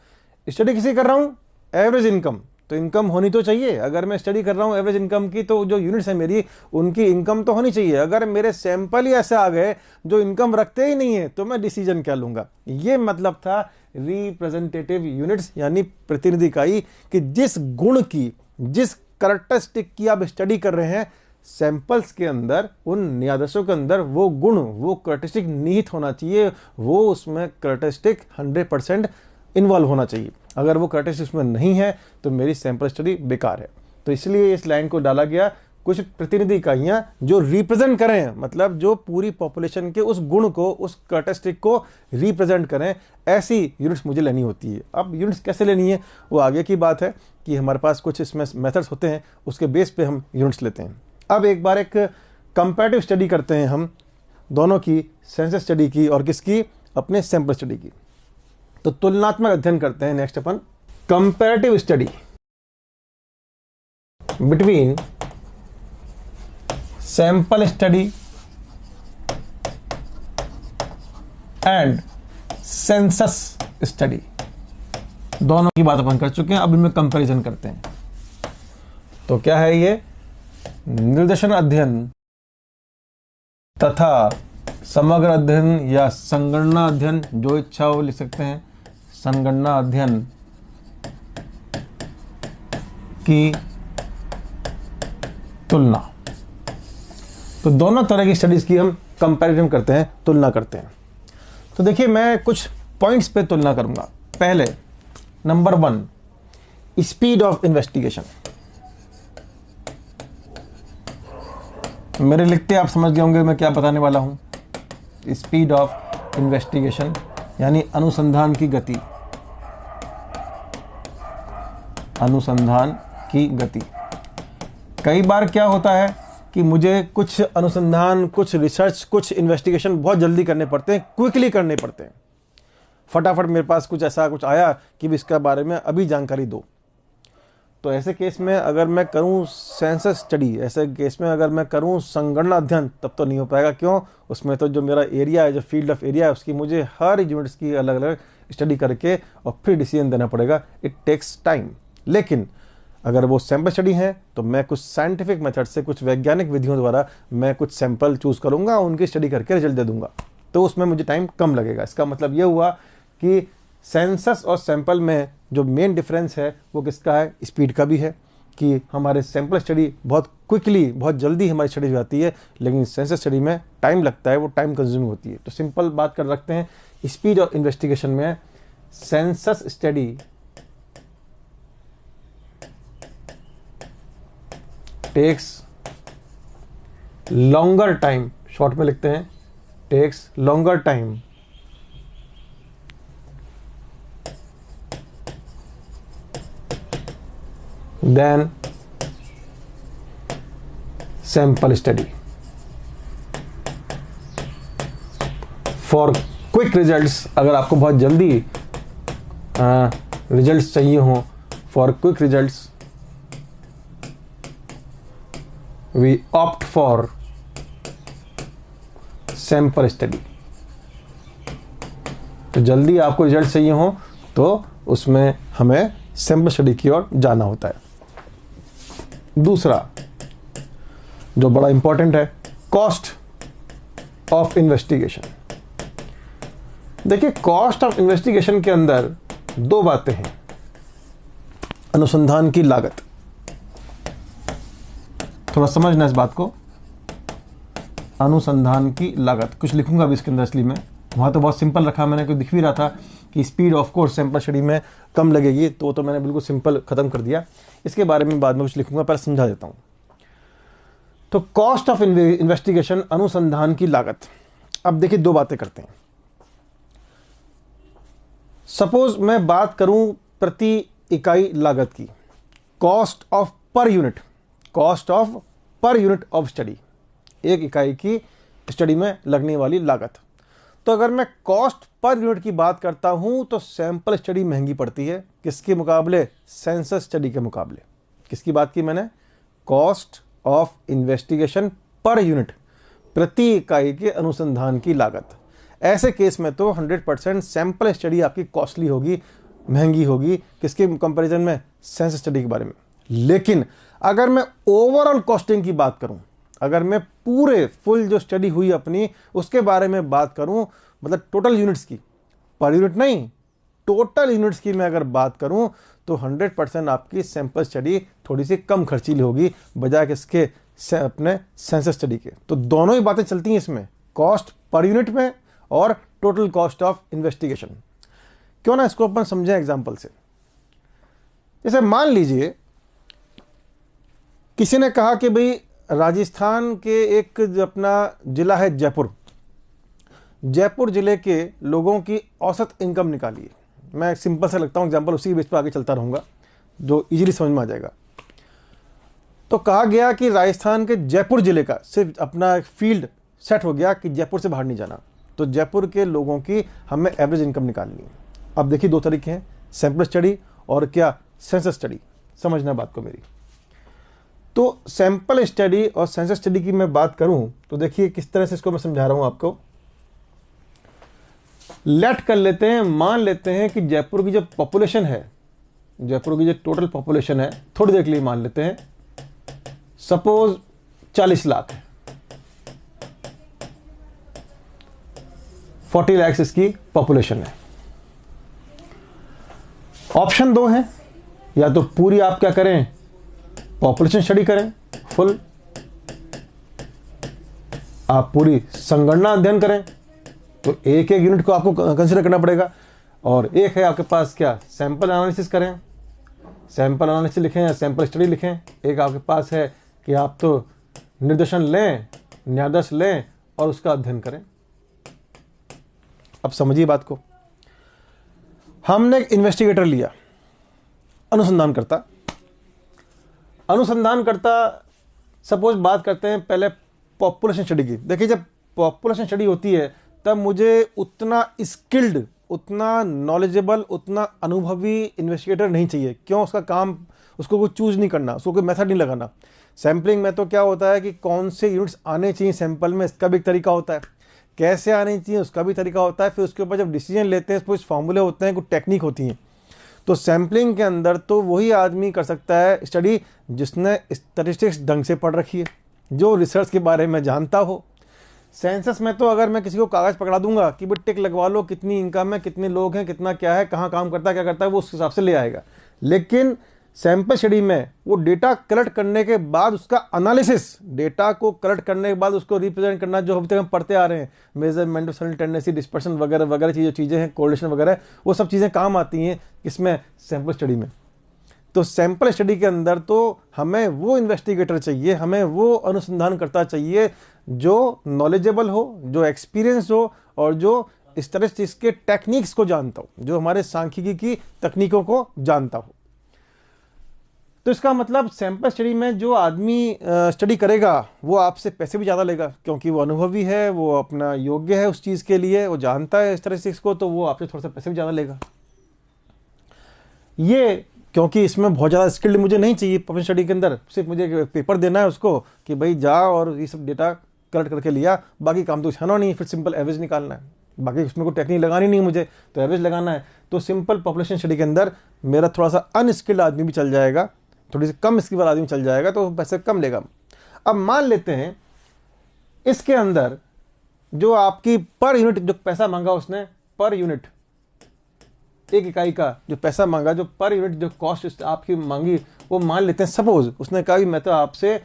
स्टडी किसी कर रहा हूँ? Average income. तो इनकम होनी तो चाहिए। अगर मैं स्टडी कर रहा हूँ एवरेज इनकम की, तो जो यूनिट्स है मेरी, उनकी इनकम तो होनी चाहिए। अगर मेरे सैंपल ही ऐसे आ गए जो इनकम रखते ही नहीं है, तो मैं डिसीजन क्या लूंगा? ये मतलब था रिप्रेजेंटेटिव यूनिट्स, यानी प्रतिनिधि इकाई, कि जिस गुण की, जिस कैरेक्टरिस्टिक की आप स्टडी कर रहे हैं, सैंपल्स के अंदर, उन न्यायाधीशों के अंदर वो गुण, वो कैरेक्टरिस्टिक निहित होना चाहिए, वो उसमें कैरेक्टरिस्टिक 100% इन्वॉल्व होना चाहिए। अगर वो कैरेक्टरिस्टिक उसमें नहीं है, तो मेरी सैंपल स्टडी बेकार है। तो इसलिए इस लाइन को डाला गया, कुछ प्रतिनिधि इकाइयां जो रिप्रेजेंट करें, मतलब जो पूरी पॉपुलेशन के उस गुण को, उस कैरेक्टरिस्टिक को रिप्रेजेंट करें, ऐसी यूनिट्स मुझे लेनी होती है। अब यूनिट्स कैसे लेनी है वो आगे की बात है, कि हमारे पास कुछ इसमें मेथड्स होते हैं, उसके बेस पे हम यूनिट्स लेते हैं। अब एक बार एक कंपैरेटिव स्टडी करते हैं हम दोनों की, सेंसस स्टडी की और किसकी, अपने सैंपल स्टडी की। तो तुलनात्मक अध्ययन करते हैं next upon, comparative study between sample study and census study. दोनों की बात अपन कर चुके हैं, अब इनमें कंपैरिजन करते हैं। तो क्या है ये? निर्देशन अध्ययन तथा समग्र अध्ययन या संगणना अध्ययन, जो इच्छा हो लिख सकते हैं, संगणना अध्ययन की तुलना। तो दोनों तरह की स्टडीज की हम कंपैरिजन करते हैं, तुलना करते हैं। तो देखिए, मैं कुछ पॉइंट्स पे तुलना करूंगा। पहले नंबर 1, स्पीड ऑफ इन्वेस्टिगेशन। मेरे लिखते आप समझ गए होंगे मैं क्या बताने वाला हूं। स्पीड ऑफ इन्वेस्टिगेशन यानी अनुसंधान की गति, अनुसंधान की गति। कई बार क्या होता है कि मुझे कुछ अनुसंधान, कुछ रिसर्च, कुछ इन्वेस्टिगेशन बहुत जल्दी करने पड़ते हैं, क्विकली करने पड़ते हैं। फटाफट मेरे पास कुछ ऐसा कुछ आया कि भी इसके बारे में अभी जानकारी दो। तो ऐसे केस में अगर मैं करूं सेंसस स्टडी, ऐसे केस में अगर मैं करूं संगणना अध्ययन, तब तो नहीं हो पाएगा। क्यों? उसमें तो जो मेरा एरिया है, जो फील्ड ऑफ एरिया है, उसकी मुझे हर यूनिट्स की अलग अलग स्टडी करके और फिर डिसीजन देना पड़ेगा। It takes time. लेकिन अगर वो सैंपल स्टडी है, तो मैं कुछ साइंटिफिक मेथड से, कुछ वैज्ञानिक विधियों द्वारा मैं कुछ सैंपल चूज करूंगा, उनकी स्टडी करके रिजल्ट दे दूंगा, तो उसमें मुझे टाइम कम लगेगा। इसका मतलब ये हुआ कि सेंसस और सैंपल में जो मेन डिफरेंस है वो किसका है? स्पीड का भी है, कि हमारे सैंपल स्टडी बहुत क्विकली, बहुत जल्दी हमारी स्टडी हो जाती है, लेकिन सेंसस स्टडी में टाइम लगता है, वो टाइम कंज्यूमिंग होती है। तो सिंपल बात कर रखते हैं, स्पीड और इन्वेस्टिगेशन में census study takes longer time, short में लिखते हैं takes longer time than sample study. For quick results, अगर आपको बहुत जल्दी रिजल्ट्स चाहिए हो, for quick results we opt for sample study. तो जल्दी आपको रिजल्ट चाहिए हो तो उसमें हमें सैंपल स्टडी की ओर जाना होता है। दूसरा जो बड़ा इंपॉर्टेंट है, कॉस्ट ऑफ इन्वेस्टिगेशन। देखिए, कॉस्ट ऑफ इन्वेस्टिगेशन के अंदर दो बातें हैं। अनुसंधान की लागत, थोड़ा समझना इस बात को। अनुसंधान की लागत, कुछ लिखूंगा अभी इसके अंदर असली में, वहां तो बहुत सिंपल रखा मैंने, क्योंकि दिख भी रहा था कि speed of course sample study में कम लगेगी, तो मैंने बिल्कुल सिंपल खत्म कर दिया। इसके बारे में बाद में कुछ लिखूंगा, पहले समझा देता हूं। तो कॉस्ट ऑफ इन्वेस्टिगेशन, अनुसंधान की लागत। अब देखिए, दो बातें करते हैं। सपोज मैं बात करूं प्रति इकाई लागत की, कॉस्ट ऑफ पर unit, cost of per unit of study, एक इकाई की स्टडी में लगने वाली लागत। तो अगर मैं कॉस्ट पर यूनिट की बात करता हूं तो सैंपल स्टडी महंगी पड़ती है, किसके मुकाबले? सेंसस स्टडी के मुकाबले। किसकी बात की मैंने? Cost of investigation per unit, प्रति इकाई के अनुसंधान की लागत। ऐसे केस में तो 100% सैंपल स्टडी आपकी कॉस्टली होगी, महंगी होगी, किसके कंपैरिजन में? सेंसस स्टडी के बारे में। लेकिन अगर मैं ओवरऑल कॉस्टिंग की बात करूं, अगर मैं पूरे फुल जो स्टडी हुई अपनी उसके बारे में बात करूं, मतलब टोटल यूनिट्स की, पर यूनिट नहीं, टोटल यूनिट्स की मैं अगर बात करूं, तो 100% आपकी सैंपल स्टडी थोड़ी सी कम खर्चीली होगी बजाय किसके? अपने सेंसस स्टडी के। तो दोनों ही बातें चलती हैं इसमें, कॉस्ट पर यूनिट में और टोटल कॉस्ट ऑफ इन्वेस्टिगेशन। क्यों ना इसको अपन समझें एग्जांपल से। जैसे मान लीजिए किसी ने कहा कि भाई राजस्थान के एक जो अपना जिला है जयपुर, जयपुर जिले के लोगों की औसत इनकम निकालिए। मैं सिंपल से लगता हूं एग्जांपल, उसी बेस पर आगे चलता रहूंगा जो इजीली समझ में आ जाएगा। तो कहा गया कि राजस्थान के जयपुर जिले का सिर्फ अपना फील्ड सेट हो गया कि जयपुर से बाहर नहीं जाना, तो जयपुर के लोगों की हमें एवरेज इनकम निकालनी है। अब देखिए, दो तरीके हैं, सैंपल स्टडी और क्या? Census study. समझना बात को मेरी। तो सैंपल स्टडी और सेंसस स्टडी की मैं बात करूं तो देखिए किस तरह से इसको मैं समझा रहा हूं आपको। लेट कर लेते हैं, मान लेते हैं कि जयपुर की जो पॉपुलेशन है, जयपुर की जो टोटल पॉपुलेशन है, थोड़ी देर के लिए मान लेते हैं, सपोज 40 लाख है, 40 लाख इसकी पॉपुलेशन है। ऑप्शन दो है, या तो पूरी आप क्या करें? पॉपुलेशन स्टडी करें फुल, आप पूरी संगणना अध्ययन करें, तो एक एक यूनिट को आपको कंसीडर करना पड़ेगा। और एक है आपके पास क्या? सैंपल एनालिसिस करें, सैंपल एनालिसिस लिखें या सैंपल स्टडी लिखें। एक आपके पास है कि आप तो निर्देशन लें, न्यायाधीश लें और उसका अध्ययन करें। अब समझिए बात को। हमने एक इन्वेस्टिगेटर लिया, अनुसंधानकर्ता। अनुसंधानकर्ता सपोज बात करते हैं पहले पॉपुलेशन स्टडी की। देखिए, जब पॉपुलेशन स्टडी होती है तब मुझे उतना स्किल्ड, उतना नॉलेजेबल, उतना अनुभवी इन्वेस्टिगेटर नहीं चाहिए। क्यों? उसका काम, उसको कोई चूज नहीं करना, उसको कोई मेथड नहीं लगाना। सैम्पलिंग में तो क्या होता है कि कौन से यूनिट्स आने चाहिए सैंपल में, इसका भी एक तरीका होता है, कैसे आने चाहिए उसका भी तरीका होता है। फिर उसके ऊपर जब डिसीजन लेते हैं कुछ फॉर्मूले होते हैं, कुछ टेक्निक होती हैं। तो सैम्पलिंग के अंदर तो वही आदमी कर सकता है स्टडी जिसने स्टैटिस्टिक्स ढंग से पढ़ रखी है, जो रिसर्च के बारे में जानता हो। सेंसस में तो अगर मैं किसी को कागज़ पकड़ा दूंगा कि भाई टिक लगवा लो, कितनी इनकम है, कितने लोग हैं, कितना क्या है, कहाँ काम करता है, क्या करता है, वो उस हिसाब से ले आएगा। लेकिन सैंपल स्टडी में वो डेटा कलेक्ट करने के बाद उसका एनालिसिस, डेटा को कलेक्ट करने के बाद उसको रिप्रेजेंट करना, जो अभी तक हम पढ़ते आ रहे हैं, मेजरमेंट, सेल टेंडेंसी, डिस्पर्शन वगैरह वगैरह चीज़ें हैं, कोरिलेशन वगैरह, वो सब चीज़ें काम आती हैं इसमें, सैंपल स्टडी में। तो सैंपल स्टडी के अंदर तो हमें वो इन्वेस्टिगेटर चाहिए, हमें वो अनुसंधानकर्ता चाहिए जो नॉलेजेबल हो, जो एक्सपीरियंस हो और जो स्टैटिस्टिक्स के टेक्निक्स को जानता हो, जो हमारे सांख्यिकी की तकनीकों को जानता हो। तो इसका मतलब सैंपल स्टडी में जो आदमी स्टडी करेगा वो आपसे पैसे भी ज़्यादा लेगा, क्योंकि वो अनुभवी है, वो अपना योग्य है उस चीज़ के लिए, वो जानता है इस तरह से इसको, तो वो आपसे थोड़ा सा पैसे भी ज़्यादा लेगा। ये क्योंकि इसमें बहुत ज़्यादा स्किल्ड मुझे नहीं चाहिए पब्लिक स्टडी के अंदर, सिर्फ मुझे पेपर देना है उसको कि भाई जा और ये सब डेटा कलेक्ट करके लिया, बाकी काम तो है नहीं, फिर सिंपल एवरेज निकालना है, बाकी उसमें कोई टेक्निक लगानी नहीं मुझे, तो एवरेज लगाना है। तो सिंपल पॉपुलेशन स्टडी के अंदर मेरा थोड़ा सा अनस्किल्ड आदमी भी चल जाएगा, थोड़ी सी कम स्किल वाला आदमी चल जाएगा, तो पैसे कम लेगा। अब मान लेते हैं इसके अंदर जो आपकी पर यूनिट जो पैसा मांगा उसने, पर यूनिट एक इकाई का जो पैसा मांगा, जो पर यूनिट जो कॉस्ट आपकी मांगी, वो मान लेते हैं सपोज उसने कहा कि मैं तो आपसे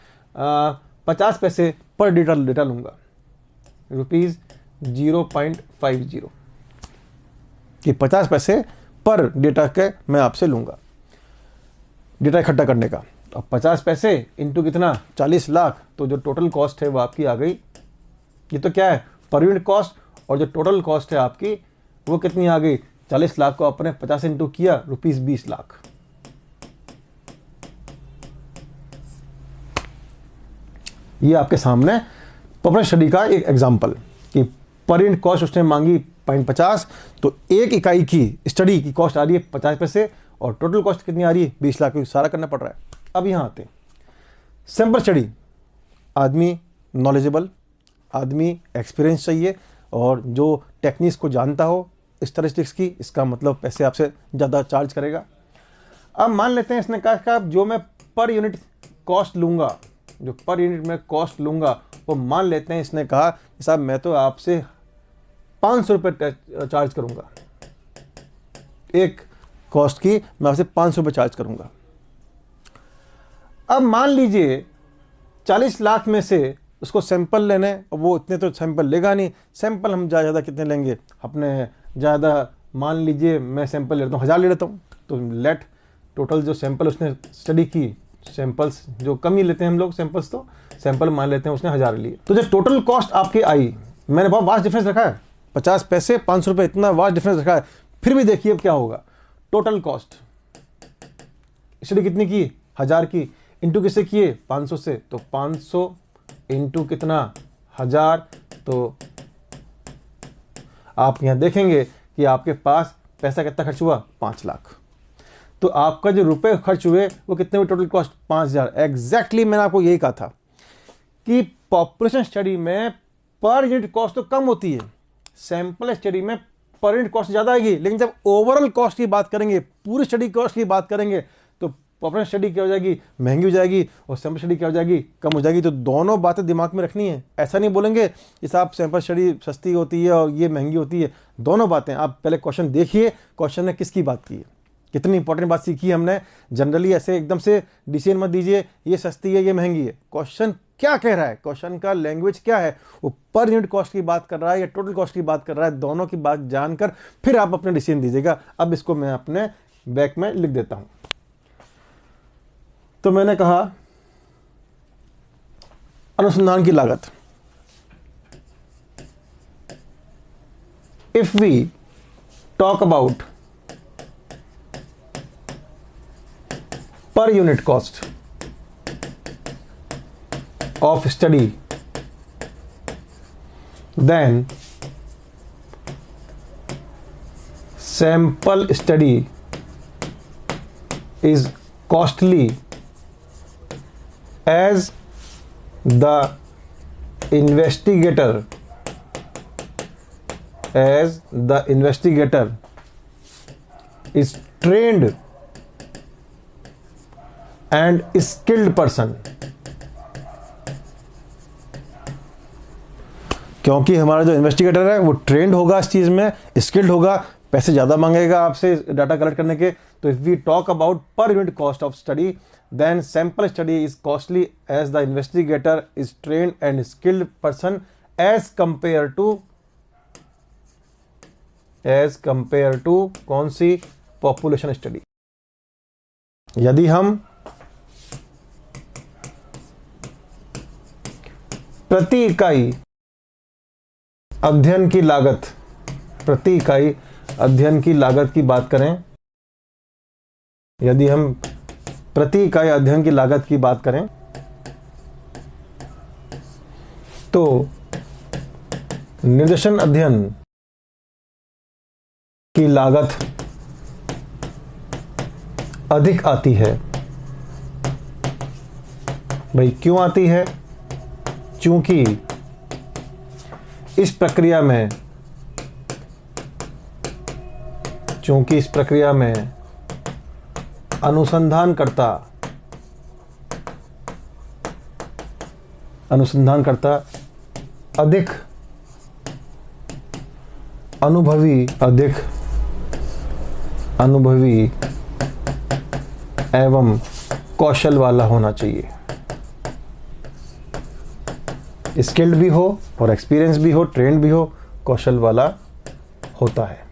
50 पैसे पर डेटा लूंगा, ₹0.50, कि 50 पैसे पर डेटा के मैं आपसे लूंगा डेटा इकट्ठा करने का। अब 50 पैसे इंटू कितना, 40 लाख, तो जो टोटल कॉस्ट है वो आपकी आ गई। ये तो क्या है, पर यूनिट कॉस्ट, और जो टोटल कॉस्ट है आपकी वो कितनी आ गई, 40 लाख को आपने 50 इंटू किया, ₹20 लाख। ये आपके सामने पब्लिक स्टडी का एक एग्जांपल कि पर यूनिट कॉस्ट उसने मांगी 0.50, तो एक इकाई की स्टडी की कॉस्ट आ रही है 50 पैसे, और टोटल कॉस्ट कितनी आ रही है, 20 लाख, क्योंकि सारा करना पड़ रहा है। अब यहां आते हैं सैंपल स्टडी, आदमी नॉलेजेबल, आदमी एक्सपीरियंस चाहिए, और जो टेक्निक्स को जानता हो स्टैटिस्टिक्स की, इसका मतलब पैसे आपसे ज़्यादा चार्ज करेगा। अब मान लेते हैं इसने कहा जो मैं पर यूनिट कॉस्ट लूँगा, जो पर यूनिट में कॉस्ट लूँगा, वो मान लेते हैं इसने कहा कि साहब मैं तो आपसे 500 रुपये चार्ज करूँगा, एक कॉस्ट की मैं आपसे 500 रुपये चार्ज करूँगा। अब मान लीजिए 40 लाख में से उसको सैंपल लेने, और वो इतने तो सैंपल लेगा नहीं, सैंपल हम ज़्यादा कितने लेंगे, अपने ज़्यादा मान लीजिए मैं सैंपल लेता हूँ 1000 ले लेता हूँ, तो लेट टोटल जो सैंपल उसने स्टडी की, सैंपल्स जो कम ही लेते हैं हम लोग सैंपल्स, तो सैंपल मान लेते हैं उसने 1000 लिए, तो जो टोटल कॉस्ट आपकी आई, मैंने बहुत वास्ट डिफरेंस रखा है, 50 पैसे 500 रुपये, इतना वास्ट डिफरेंस रखा है। फिर भी देखिए अब क्या होगा, टोटल कॉस्ट स्टडी कितनी की, 1000 की, इंटू किससे किए, 500 से, तो 500 इंटू कितना, 1000, तो आप यहां देखेंगे कि आपके पास पैसा कितना खर्च हुआ, 5 लाख। तो आपका जो रुपए खर्च हुए वो कितने हुए, टोटल कॉस्ट 5000। एग्जैक्टली मैंने आपको यही कहा था कि पॉपुलेशन स्टडी में पर यूनिट कॉस्ट तो कम होती है, सैंपल स्टडी में पर यूनिट कॉस्ट ज्यादा आएगी, लेकिन जब ओवरऑल कॉस्ट की बात करेंगे, पूरी स्टडी कॉस्ट की बात करेंगे, तो पॉपुलेशन स्टडी क्या हो जाएगी, महंगी हो जाएगी, और सैंपल स्टडी क्या हो जाएगी, कम हो जाएगी। तो दोनों बातें दिमाग में रखनी है। ऐसा नहीं बोलेंगे कि साहब सैंपल स्टडी सस्ती होती है और ये महंगी होती है, दोनों बातें। आप पहले क्वेश्चन देखिए, क्वेश्चन ने किसकी बात की है, कितनी इंपॉर्टेंट बात सीखी हमने। जनरली ऐसे एकदम से डिसीजन मत दीजिए ये सस्ती है ये महंगी है, क्वेश्चन क्या कह रहा है, क्वेश्चन का लैंग्वेज क्या है, वो पर यूनिट कॉस्ट की बात कर रहा है या टोटल कॉस्ट की बात कर रहा है, दोनों की बात जानकर फिर आप अपने डिसीजन दीजिएगा। अब इसको मैं अपने बैक में लिख देता हूं। तो मैंने कहा अनुसंधान की लागत, if we talk about per unit cost of study, then sample study is costly as the investigator is trained and skilled person. क्योंकि हमारा जो इन्वेस्टिगेटर है वो ट्रेंड होगा इस चीज में, स्किल्ड होगा, पैसे ज्यादा मांगेगा आपसे डाटा कलेक्ट करने के। तो if we talk about per unit cost of study, then sample study is costly as the investigator is trained and skilled person as compare to कौन सी, पॉपुलेशन स्टडी। यदि हम प्रति इकाई अध्ययन की लागत की बात करें, यदि हम प्रति इकाई अध्ययन की लागत की बात करें तो निर्देशन अध्ययन की लागत अधिक आती है। भाई क्यों आती है? क्योंकि इस प्रक्रिया में अनुसंधानकर्ता अधिक अनुभवी एवं कौशल वाला होना चाहिए। स्किल्ड भी हो और एक्सपीरियंस भी हो, ट्रेंड भी हो, कौशल वाला होता है।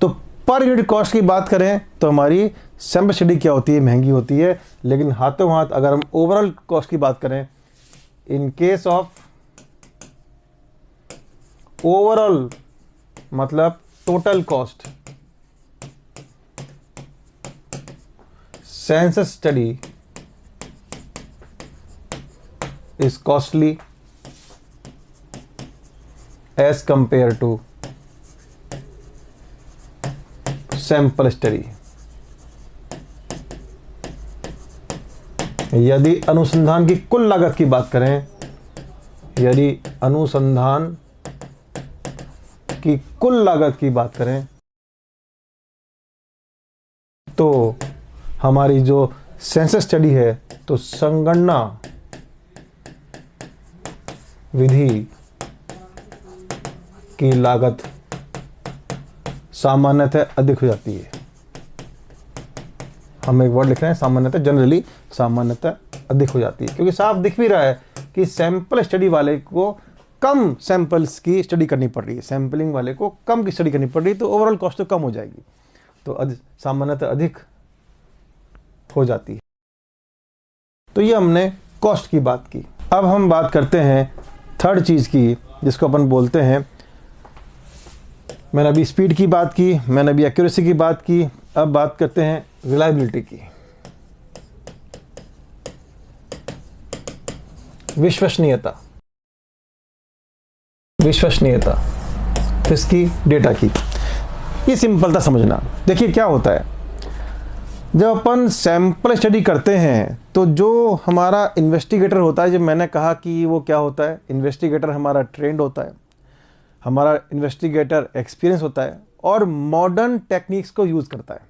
तो पर यूनिट कॉस्ट की बात करें तो हमारी सैंपल स्टडी क्या होती है? महंगी होती है। लेकिन हाथों हाथ अगर हम ओवरऑल कॉस्ट की बात करें, इन केस ऑफ ओवरऑल मतलब total cost, census study is costly as compared to sample study। यदि अनुसंधान की कुल लागत की बात करें, यदि अनुसंधान की कुल लागत की बात करें तो हमारी जो सेंसस स्टडी है तो संगणना विधि की लागत सामान्यतः अधिक हो जाती है। हम एक वर्ड लिख रहे हैं सामान्यतः, जनरली सामान्यतः अधिक हो जाती है, क्योंकि साफ दिख भी रहा है कि सैंपल स्टडी वाले को कम सैंपल्स की स्टडी करनी पड़ रही है, सैंपलिंग वाले को कम की स्टडी करनी पड़ रही है, तो ओवरऑल कॉस्ट तो कम हो जाएगी, तो सामान्यतः अधिक हो जाती है। तो ये हमने कॉस्ट की बात की। अब हम बात करते हैं थर्ड चीज़ की, जिसको अपन बोलते हैं, मैंने अभी स्पीड की बात की, मैंने अभी एक्यूरेसी की बात की, अब बात करते हैं रिलायबिलिटी की, विश्वसनीयता किसकी? डेटा की। ये सिंपल था समझना। देखिए क्या होता है, जब अपन सैंपल स्टडी करते हैं तो जो हमारा इन्वेस्टिगेटर होता है, जब मैंने कहा कि वो क्या होता है, इन्वेस्टिगेटर हमारा ट्रेंड होता है, हमारा इन्वेस्टिगेटर एक्सपीरियंस होता है और मॉडर्न टेक्निक्स को यूज़ करता है।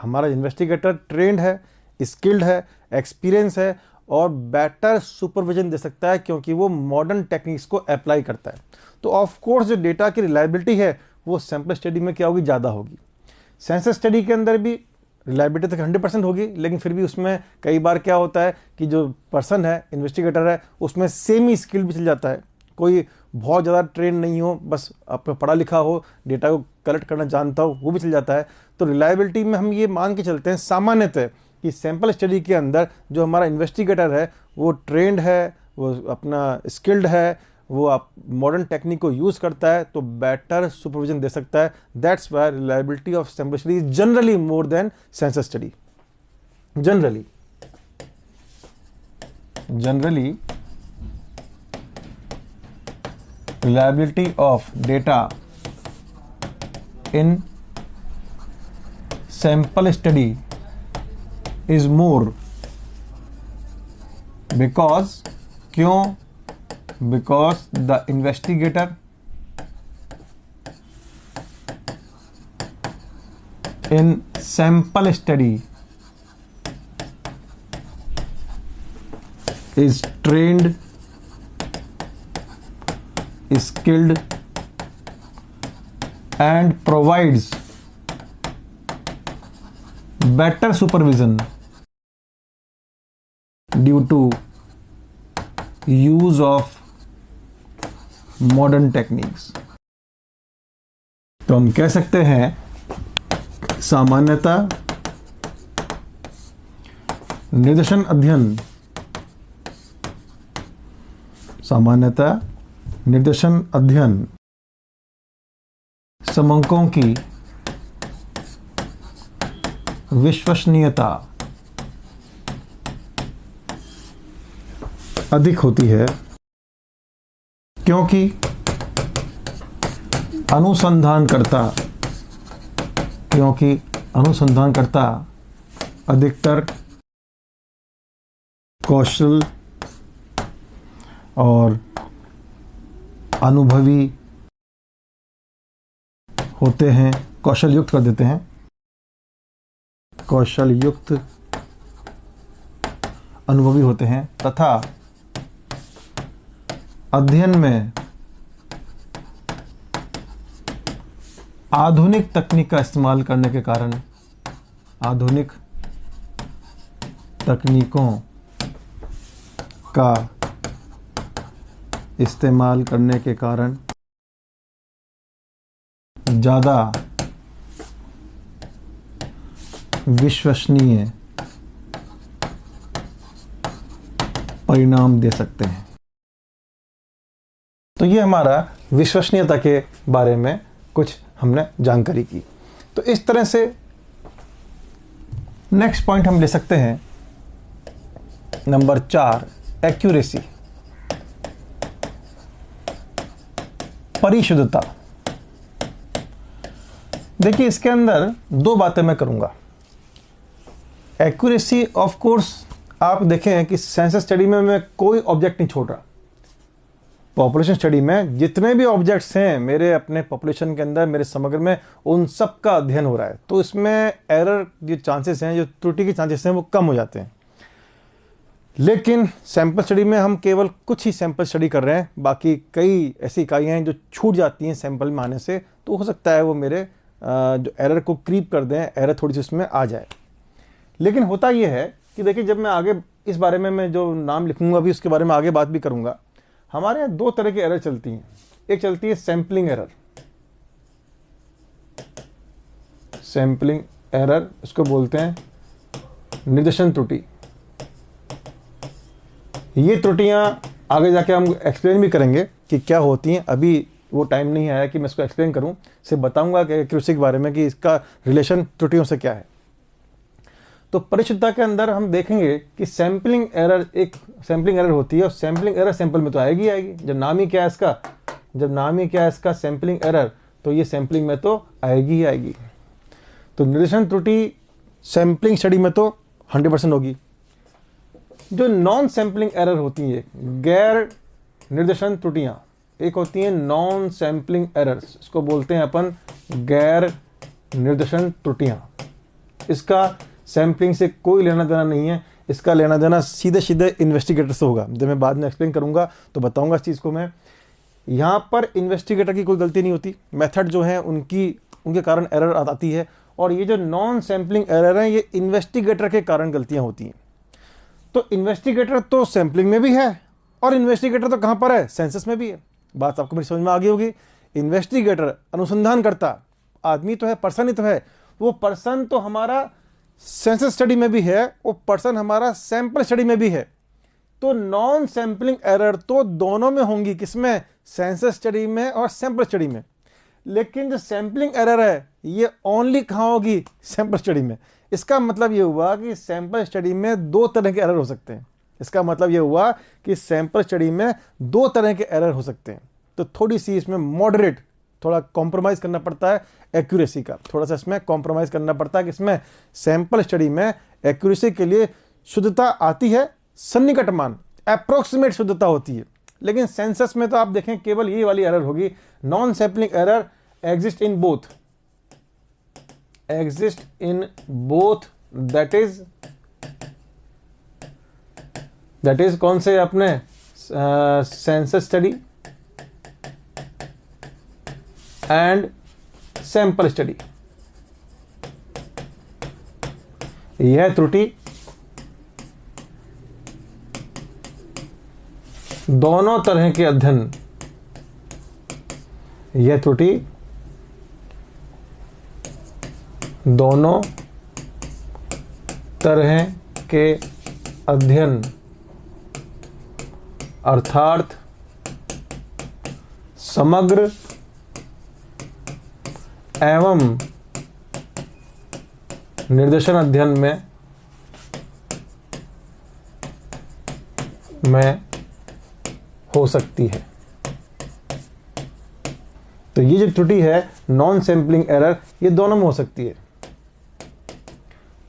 हमारा इन्वेस्टिगेटर ट्रेंड है, स्किल्ड है, एक्सपीरियंस है और बेटर सुपरविजन दे सकता है, क्योंकि वो मॉडर्न टेक्निक्स को अप्लाई करता है। तो ऑफ कोर्स जो डेटा की रिलायबिलिटी है वो सैंपल स्टडी में क्या होगी? ज़्यादा होगी। सेंसस स्टडी के अंदर भी रिलायबिलिटी तक 100% होगी, लेकिन फिर भी उसमें कई बार क्या होता है कि जो पर्सन है, इन्वेस्टिगेटर है, उसमें सेमी स्किल भी चल जाता है। कोई बहुत ज़्यादा ट्रेन नहीं हो, बस आप पढ़ा लिखा हो, डेटा को कलेक्ट करना जानता हो, वो भी चल जाता है। तो रिलायबिलिटी में हम ये मान के चलते हैं सामान्यतः कि सैंपल स्टडी के अंदर जो हमारा इन्वेस्टिगेटर है वो ट्रेंड है, वो अपना स्किल्ड है, वो आप मॉडर्न टेक्निक को यूज़ करता है, तो बेटर सुपरविजन दे सकता है। That's why reliability of sample study is generally more than census study. Generally reliability of data in sample study is more because the investigator in sample study is trained, skilled and provides better supervision due to use of modern techniques। तो हम कह सकते हैं सामान्यतः निर्देशन अध्ययन समंकों की विश्वसनीयता अधिक होती है, क्योंकि अनुसंधानकर्ता अधिकतर कौशल और अनुभवी होते हैं, कौशल युक्त कर देते हैं, कौशल युक्त अनुभवी होते हैं तथा अध्ययन में आधुनिक तकनीक का इस्तेमाल करने के कारण, आधुनिक तकनीकों का इस्तेमाल करने के कारण ज़्यादा विश्वसनीय परिणाम दे सकते हैं। तो ये हमारा विश्वसनीयता के बारे में कुछ हमने जानकारी की। तो इस तरह से नेक्स्ट पॉइंट हम ले सकते हैं नंबर 4, एक्यूरेसी, परिशुद्धता। देखिए इसके अंदर दो बातें मैं करूंगा। एक्यूरेसी ऑफ कोर्स आप देखें कि सेंसस स्टडी में मैं कोई ऑब्जेक्ट नहीं छोड़ रहा। पॉपुलेशन स्टडी में जितने भी ऑब्जेक्ट्स हैं मेरे अपने पॉपुलेशन के अंदर, मेरे समग्र में, उन सब का अध्ययन हो रहा है। तो इसमें एरर जो चांसेस हैं, जो त्रुटि के चांसेस हैं, वो कम हो जाते हैं। लेकिन सैंपल स्टडी में हम केवल कुछ ही सैंपल स्टडी कर रहे हैं, बाकी कई ऐसी इकाइयाँ हैं जो छूट जाती हैं सैंपल में आने से। तो हो सकता है वो मेरे जो एरर को क्रीप कर दें, एरर थोड़ी सी उसमें आ जाए। लेकिन होता ये है कि देखिए जब मैं आगे इस बारे में मैं जो नाम लिखूंगा अभी उसके बारे में आगे बात भी करूंगा। हमारे यहाँ दो तरह की एरर चलती हैं। एक चलती है सैंपलिंग एरर, सैंपलिंग एरर इसको बोलते हैं निर्देशन त्रुटि। ये त्रुटियां आगे जाके हम एक्सप्लेन भी करेंगे कि क्या होती हैं। अभी वो टाइम नहीं आया कि मैं इसको एक्सप्लेन करूं, सिर्फ बताऊंगा कि एक्यूरेसी के बारे में कि इसका रिलेशन त्रुटियों से क्या है। तो परिशुद्धता के अंदर हम देखेंगे कि सैंपलिंग एरर एक सैंपलिंग एरर होती है, और सैंपलिंग एरर सैंपल में तो आएगी आएगी। जब नाम ही क्या है इसका सैंपलिंग एरर, तो ये सैंपलिंग में तो आएगी ही आएगी। तो निर्देशन त्रुटि सैंपलिंग स्टडी में तो 100% होगी। जो नॉन सैंपलिंग एरर होती है, गैर निर्देशन त्रुटियां, एक होती हैं नॉन सैंपलिंग एरर्स, इसको बोलते हैं अपन गैर निर्देशन त्रुटियां। इसका सैंपलिंग से कोई लेना देना नहीं है, इसका लेना देना सीधे सीधे इन्वेस्टिगेटर से होगा। जब मैं बाद में एक्सप्लेन करूंगा तो बताऊंगा इस चीज़ को मैं। यहाँ पर इन्वेस्टिगेटर की कोई गलती नहीं होती, मेथड जो है उनके कारण एरर आती है। और ये जो नॉन सैंपलिंग एरर है ये इन्वेस्टिगेटर के कारण गलतियाँ होती हैं। तो इन्वेस्टिगेटर तो सैंपलिंग में भी है और इन्वेस्टिगेटर तो कहाँ पर है, सेंसस में भी है। बात आपको मेरी समझ में आ गई होगी। इन्वेस्टिगेटर अनुसंधानकर्ता आदमी तो है, पर्सन ही तो है। वो पर्सन तो हमारा सेंसस स्टडी में भी है, वो पर्सन हमारा सैंपल स्टडी में भी है। तो नॉन सैंपलिंग एरर तो दोनों में होंगी, किसमें, सेंसस स्टडी में और सैंपल स्टडी में। लेकिन जो सैंपलिंग एरर है ये ओनली कहाँ होगी, सैंपल स्टडी में। इसका मतलब ये हुआ कि सैंपल स्टडी में दो तरह के एरर हो सकते हैं। इसका मतलब ये हुआ कि सैंपल स्टडी में दो तरह के एरर हो सकते हैं। तो थोड़ी सी इसमें मॉडरेट, थोड़ा कॉम्प्रोमाइज करना पड़ता है एक्यूरेसी का, थोड़ा सा इसमें कॉम्प्रोमाइज करना पड़ता है कि इसमें सैंपल स्टडी में एक्यूरेसी के लिए शुद्धता आती है, सन्निकट मान, अप्रोक्सीमेट शुद्धता होती है। लेकिन सेंसस में तो आप देखें केवल ये वाली एरर होगी, non sampling error exist in both, that is कौन से अपने census study and sample study. यह त्रुटि दोनों तरह के अध्ययन, यह त्रुटि दोनों तरह के अध्ययन अर्थात समग्र एवं निर्देशन अध्ययन में हो सकती है। तो ये जो त्रुटि है नॉन सैंपलिंग एरर, ये दोनों में हो सकती है।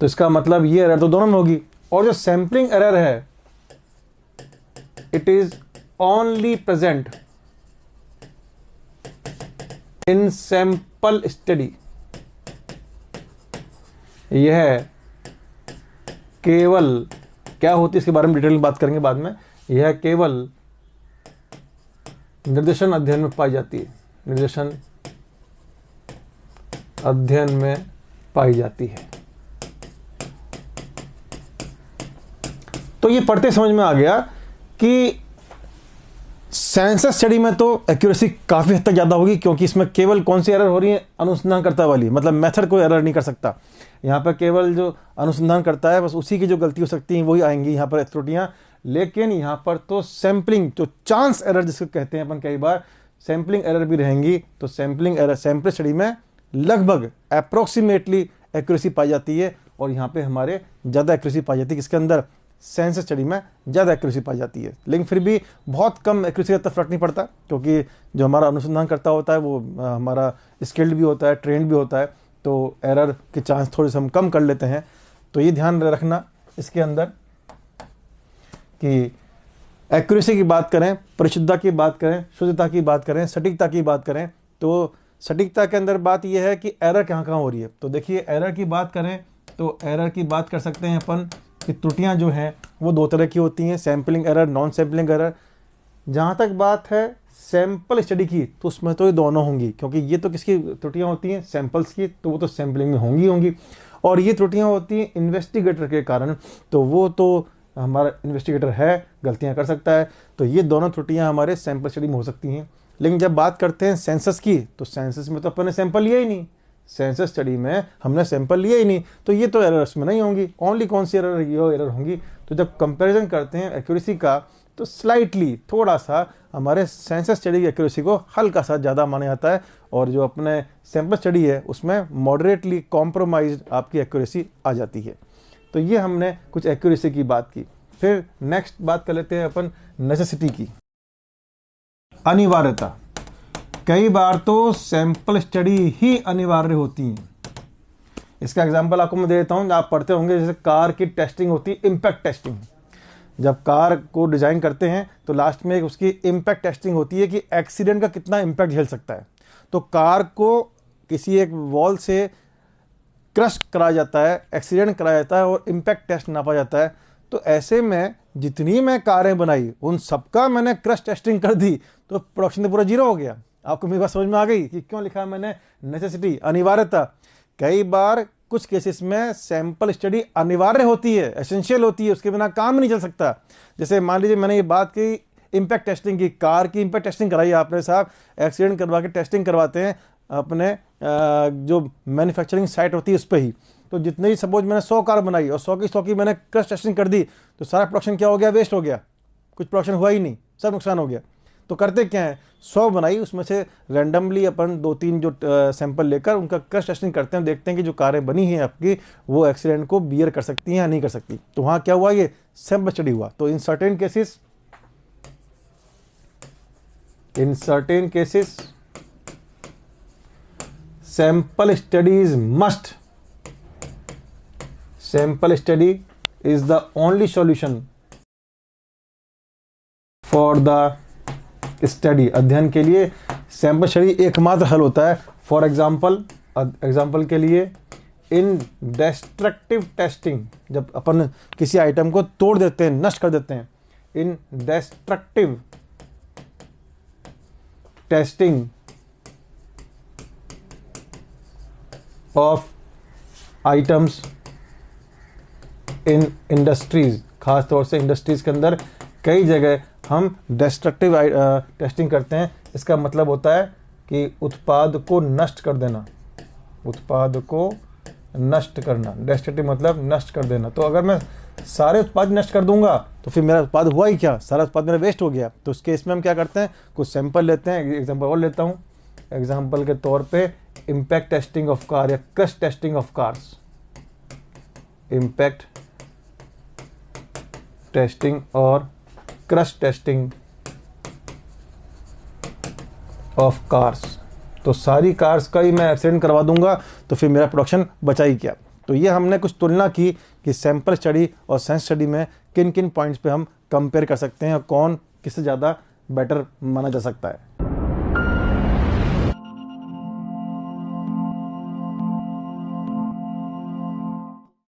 तो इसका मतलब ये एरर तो दोनों में होगी। और जो सैंपलिंग एरर है, it is only present in sample study. यह केवल क्या होती है इसके बारे में डिटेल में बात करेंगे बाद में। यह केवल निर्देशन अध्ययन में पाई जाती है, निर्देशन अध्ययन में पाई जाती है। तो ये पढ़ते समझ में आ गया कि सेंसस स्टडी में तो एक्यूरेसी काफ़ी हद तक ज़्यादा होगी, क्योंकि इसमें केवल कौन सी एरर हो रही है, अनुसंधानकर्ता वाली, मतलब मेथड कोई एरर नहीं कर सकता। यहाँ पर केवल जो अनुसंधान करता है बस उसी की जो गलती हो सकती है वही आएंगी यहाँ पर त्रुटियाँ। लेकिन यहाँ पर तो सैम्पलिंग, जो चांस एरर जिसको कहते हैं अपन कई बार, सैम्पलिंग एरर भी रहेंगी। तो सैम्पलिंग एरर सैंपल स्टडी में लगभग अप्रोक्सीमेटली एक्यूरेसी पाई जाती है, और यहाँ पे हमारे ज़्यादा एक्यूरेसी पाई जाती है। किसके अंदर? सेंसस स्टडी में ज़्यादा एक्यूरेसी पाई जाती है। लेकिन फिर भी बहुत कम एक्यूरेसी का फर्क नहीं पड़ता, क्योंकि जो हमारा अनुसंधान करता होता है वो हमारा स्किल्ड भी होता है, ट्रेंड भी होता है, तो एरर के चांस थोड़े से हम कम कर लेते हैं। तो ये ध्यान रखना इसके अंदर कि एक्यूरेसी की बात करें, परिशुद्धता की बात करें, शुद्धता की बात करें, सटीकता की बात करें, तो सटीकता के अंदर बात यह है कि एरर कहाँ कहाँ हो रही है। तो देखिए, एरर की बात करें तो एरर की बात कर सकते हैं अपन कि त्रुटियां जो हैं वो दो तरह की होती हैं, sampling error, non sampling error. जहाँ तक बात है सैंपल स्टडी की, तो उसमें तो ये दोनों होंगी, क्योंकि ये तो किसकी त्रुटियां होती हैं? सैंपल्स की, तो वो तो सैम्पलिंग में होंगी। और ये त्रुटियां होती हैं इन्वेस्टिगेटर के कारण, तो वो तो हमारा इन्वेस्टिगेटर है, गलतियां कर सकता है। तो ये दोनों त्रुटियां हमारे सैंपल स्टडी में हो सकती हैं। लेकिन जब बात करते हैं सेंसस की, तो सेंसस में तो अपन ने सैंपल लिया ही नहीं, सेंसस स्टडी में हमने सैंपल लिया ही नहीं, तो ये तो एरर्स में नहीं होंगी। ओनली कौन सी एरर? ये एरर होंगी। तो जब कंपैरिजन करते हैं एक्यूरेसी का, तो स्लाइटली थोड़ा सा हमारे सेंसस स्टडी की एक्यूरेसी को हल्का सा ज़्यादा माना जाता है, और जो अपने सैंपल स्टडी है उसमें मॉडरेटली कॉम्प्रोमाइज्ड आपकी एक्यूरेसी आ जाती है। तो ये हमने कुछ एक्यूरेसी की बात की। फिर नेक्स्ट बात कर लेते हैं अपन नेसेसिटी की, अनिवार्यता। कई बार तो सैंपल स्टडी ही अनिवार्य होती है। इसका एग्जांपल आपको मैं दे देता हूँ, आप पढ़ते होंगे, जैसे कार की टेस्टिंग होती है, इम्पैक्ट टेस्टिंग। जब कार को डिज़ाइन करते हैं तो लास्ट में उसकी इम्पैक्ट टेस्टिंग होती है कि एक्सीडेंट का कितना इम्पैक्ट झेल सकता है। तो कार को किसी एक वॉल से क्रश कराया जाता है, एक्सीडेंट कराया जाता है, और इम्पैक्ट टेस्ट नापा जाता है। तो ऐसे में जितनी मैं कारें बनाई उन सबका मैंने क्रश टेस्टिंग कर दी, तो प्रोडक्शन तो पूरा जीरो हो गया। आपको मेरी बात समझ में आ गई कि क्यों लिखा है मैंने नेसेसिटी, अनिवार्यता। कई बार कुछ केसेस में सैंपल स्टडी अनिवार्य होती है, एसेंशियल होती है, उसके बिना काम नहीं चल सकता। जैसे मान लीजिए मैंने ये बात की इम्पैक्ट टेस्टिंग की, कार की इम्पैक्ट टेस्टिंग कराई आपने साहब, एक्सीडेंट करवा के टेस्टिंग करवाते हैं अपने जो मैन्युफैक्चरिंग साइट होती है उस पर ही। तो जितने ही सपोज मैंने 100 कार बनाई और 100 की मैंने क्रश टेस्टिंग कर दी, तो सारा प्रोडक्शन क्या हो गया? वेस्ट हो गया, कुछ प्रोडक्शन हुआ ही नहीं, सब नुकसान हो गया। तो करते क्या है, 100 बनाई, उसमें से रैंडमली अपन 2-3 जो सैंपल लेकर उनका क्रश टेस्टिंग करते हैं, देखते हैं कि जो कारें बनी हैं आपकी वो एक्सीडेंट को बियर कर सकती हैं या नहीं कर सकती। तो वहाँ क्या हुआ? ये सैंपल स्टडी हुआ। तो in certain cases sample study is must. Sample study is the only solution for the study. अध्ययन के लिए सैंपल स्टडी एकमात्र हल होता है। फॉर एग्जाम्पल के लिए इन डिस्ट्रक्टिव टेस्टिंग, जब अपन किसी आइटम को तोड़ देते हैं, नष्ट कर देते हैं, in destructive testing of items in industries, खास तौर से इंडस्ट्रीज के अंदर कई जगह हम डिस्ट्रक्टिव टेस्टिंग करते हैं। इसका मतलब होता है कि उत्पाद को नष्ट कर देना, उत्पाद को नष्ट करना। डिस्ट्रक्टिव मतलब नष्ट कर देना। तो अगर मैं सारे उत्पाद नष्ट कर दूंगा तो फिर मेरा उत्पाद हुआ ही क्या? सारा उत्पाद मेरा वेस्ट हो गया। तो उस केस में हम क्या करते हैं, कुछ सैंपल लेते हैं। एग्जाम्पल और लेता हूँ, एग्जाम्पल के तौर पे इम्पैक्ट टेस्टिंग ऑफ कार या crush testing of cars. Impact testing और क्रश टेस्टिंग ऑफ कार्स। तो सारी कार्स का ही मैं एक्सीडेंट करवा दूंगा तो फिर मेरा प्रोडक्शन बचा ही क्या। तो ये हमने कुछ तुलना की कि सैंपल स्टडी और सेंस स्टडी में किन किन पॉइंट्स पे हम कंपेयर कर सकते हैं और कौन किससे ज़्यादा बेटर माना जा सकता है।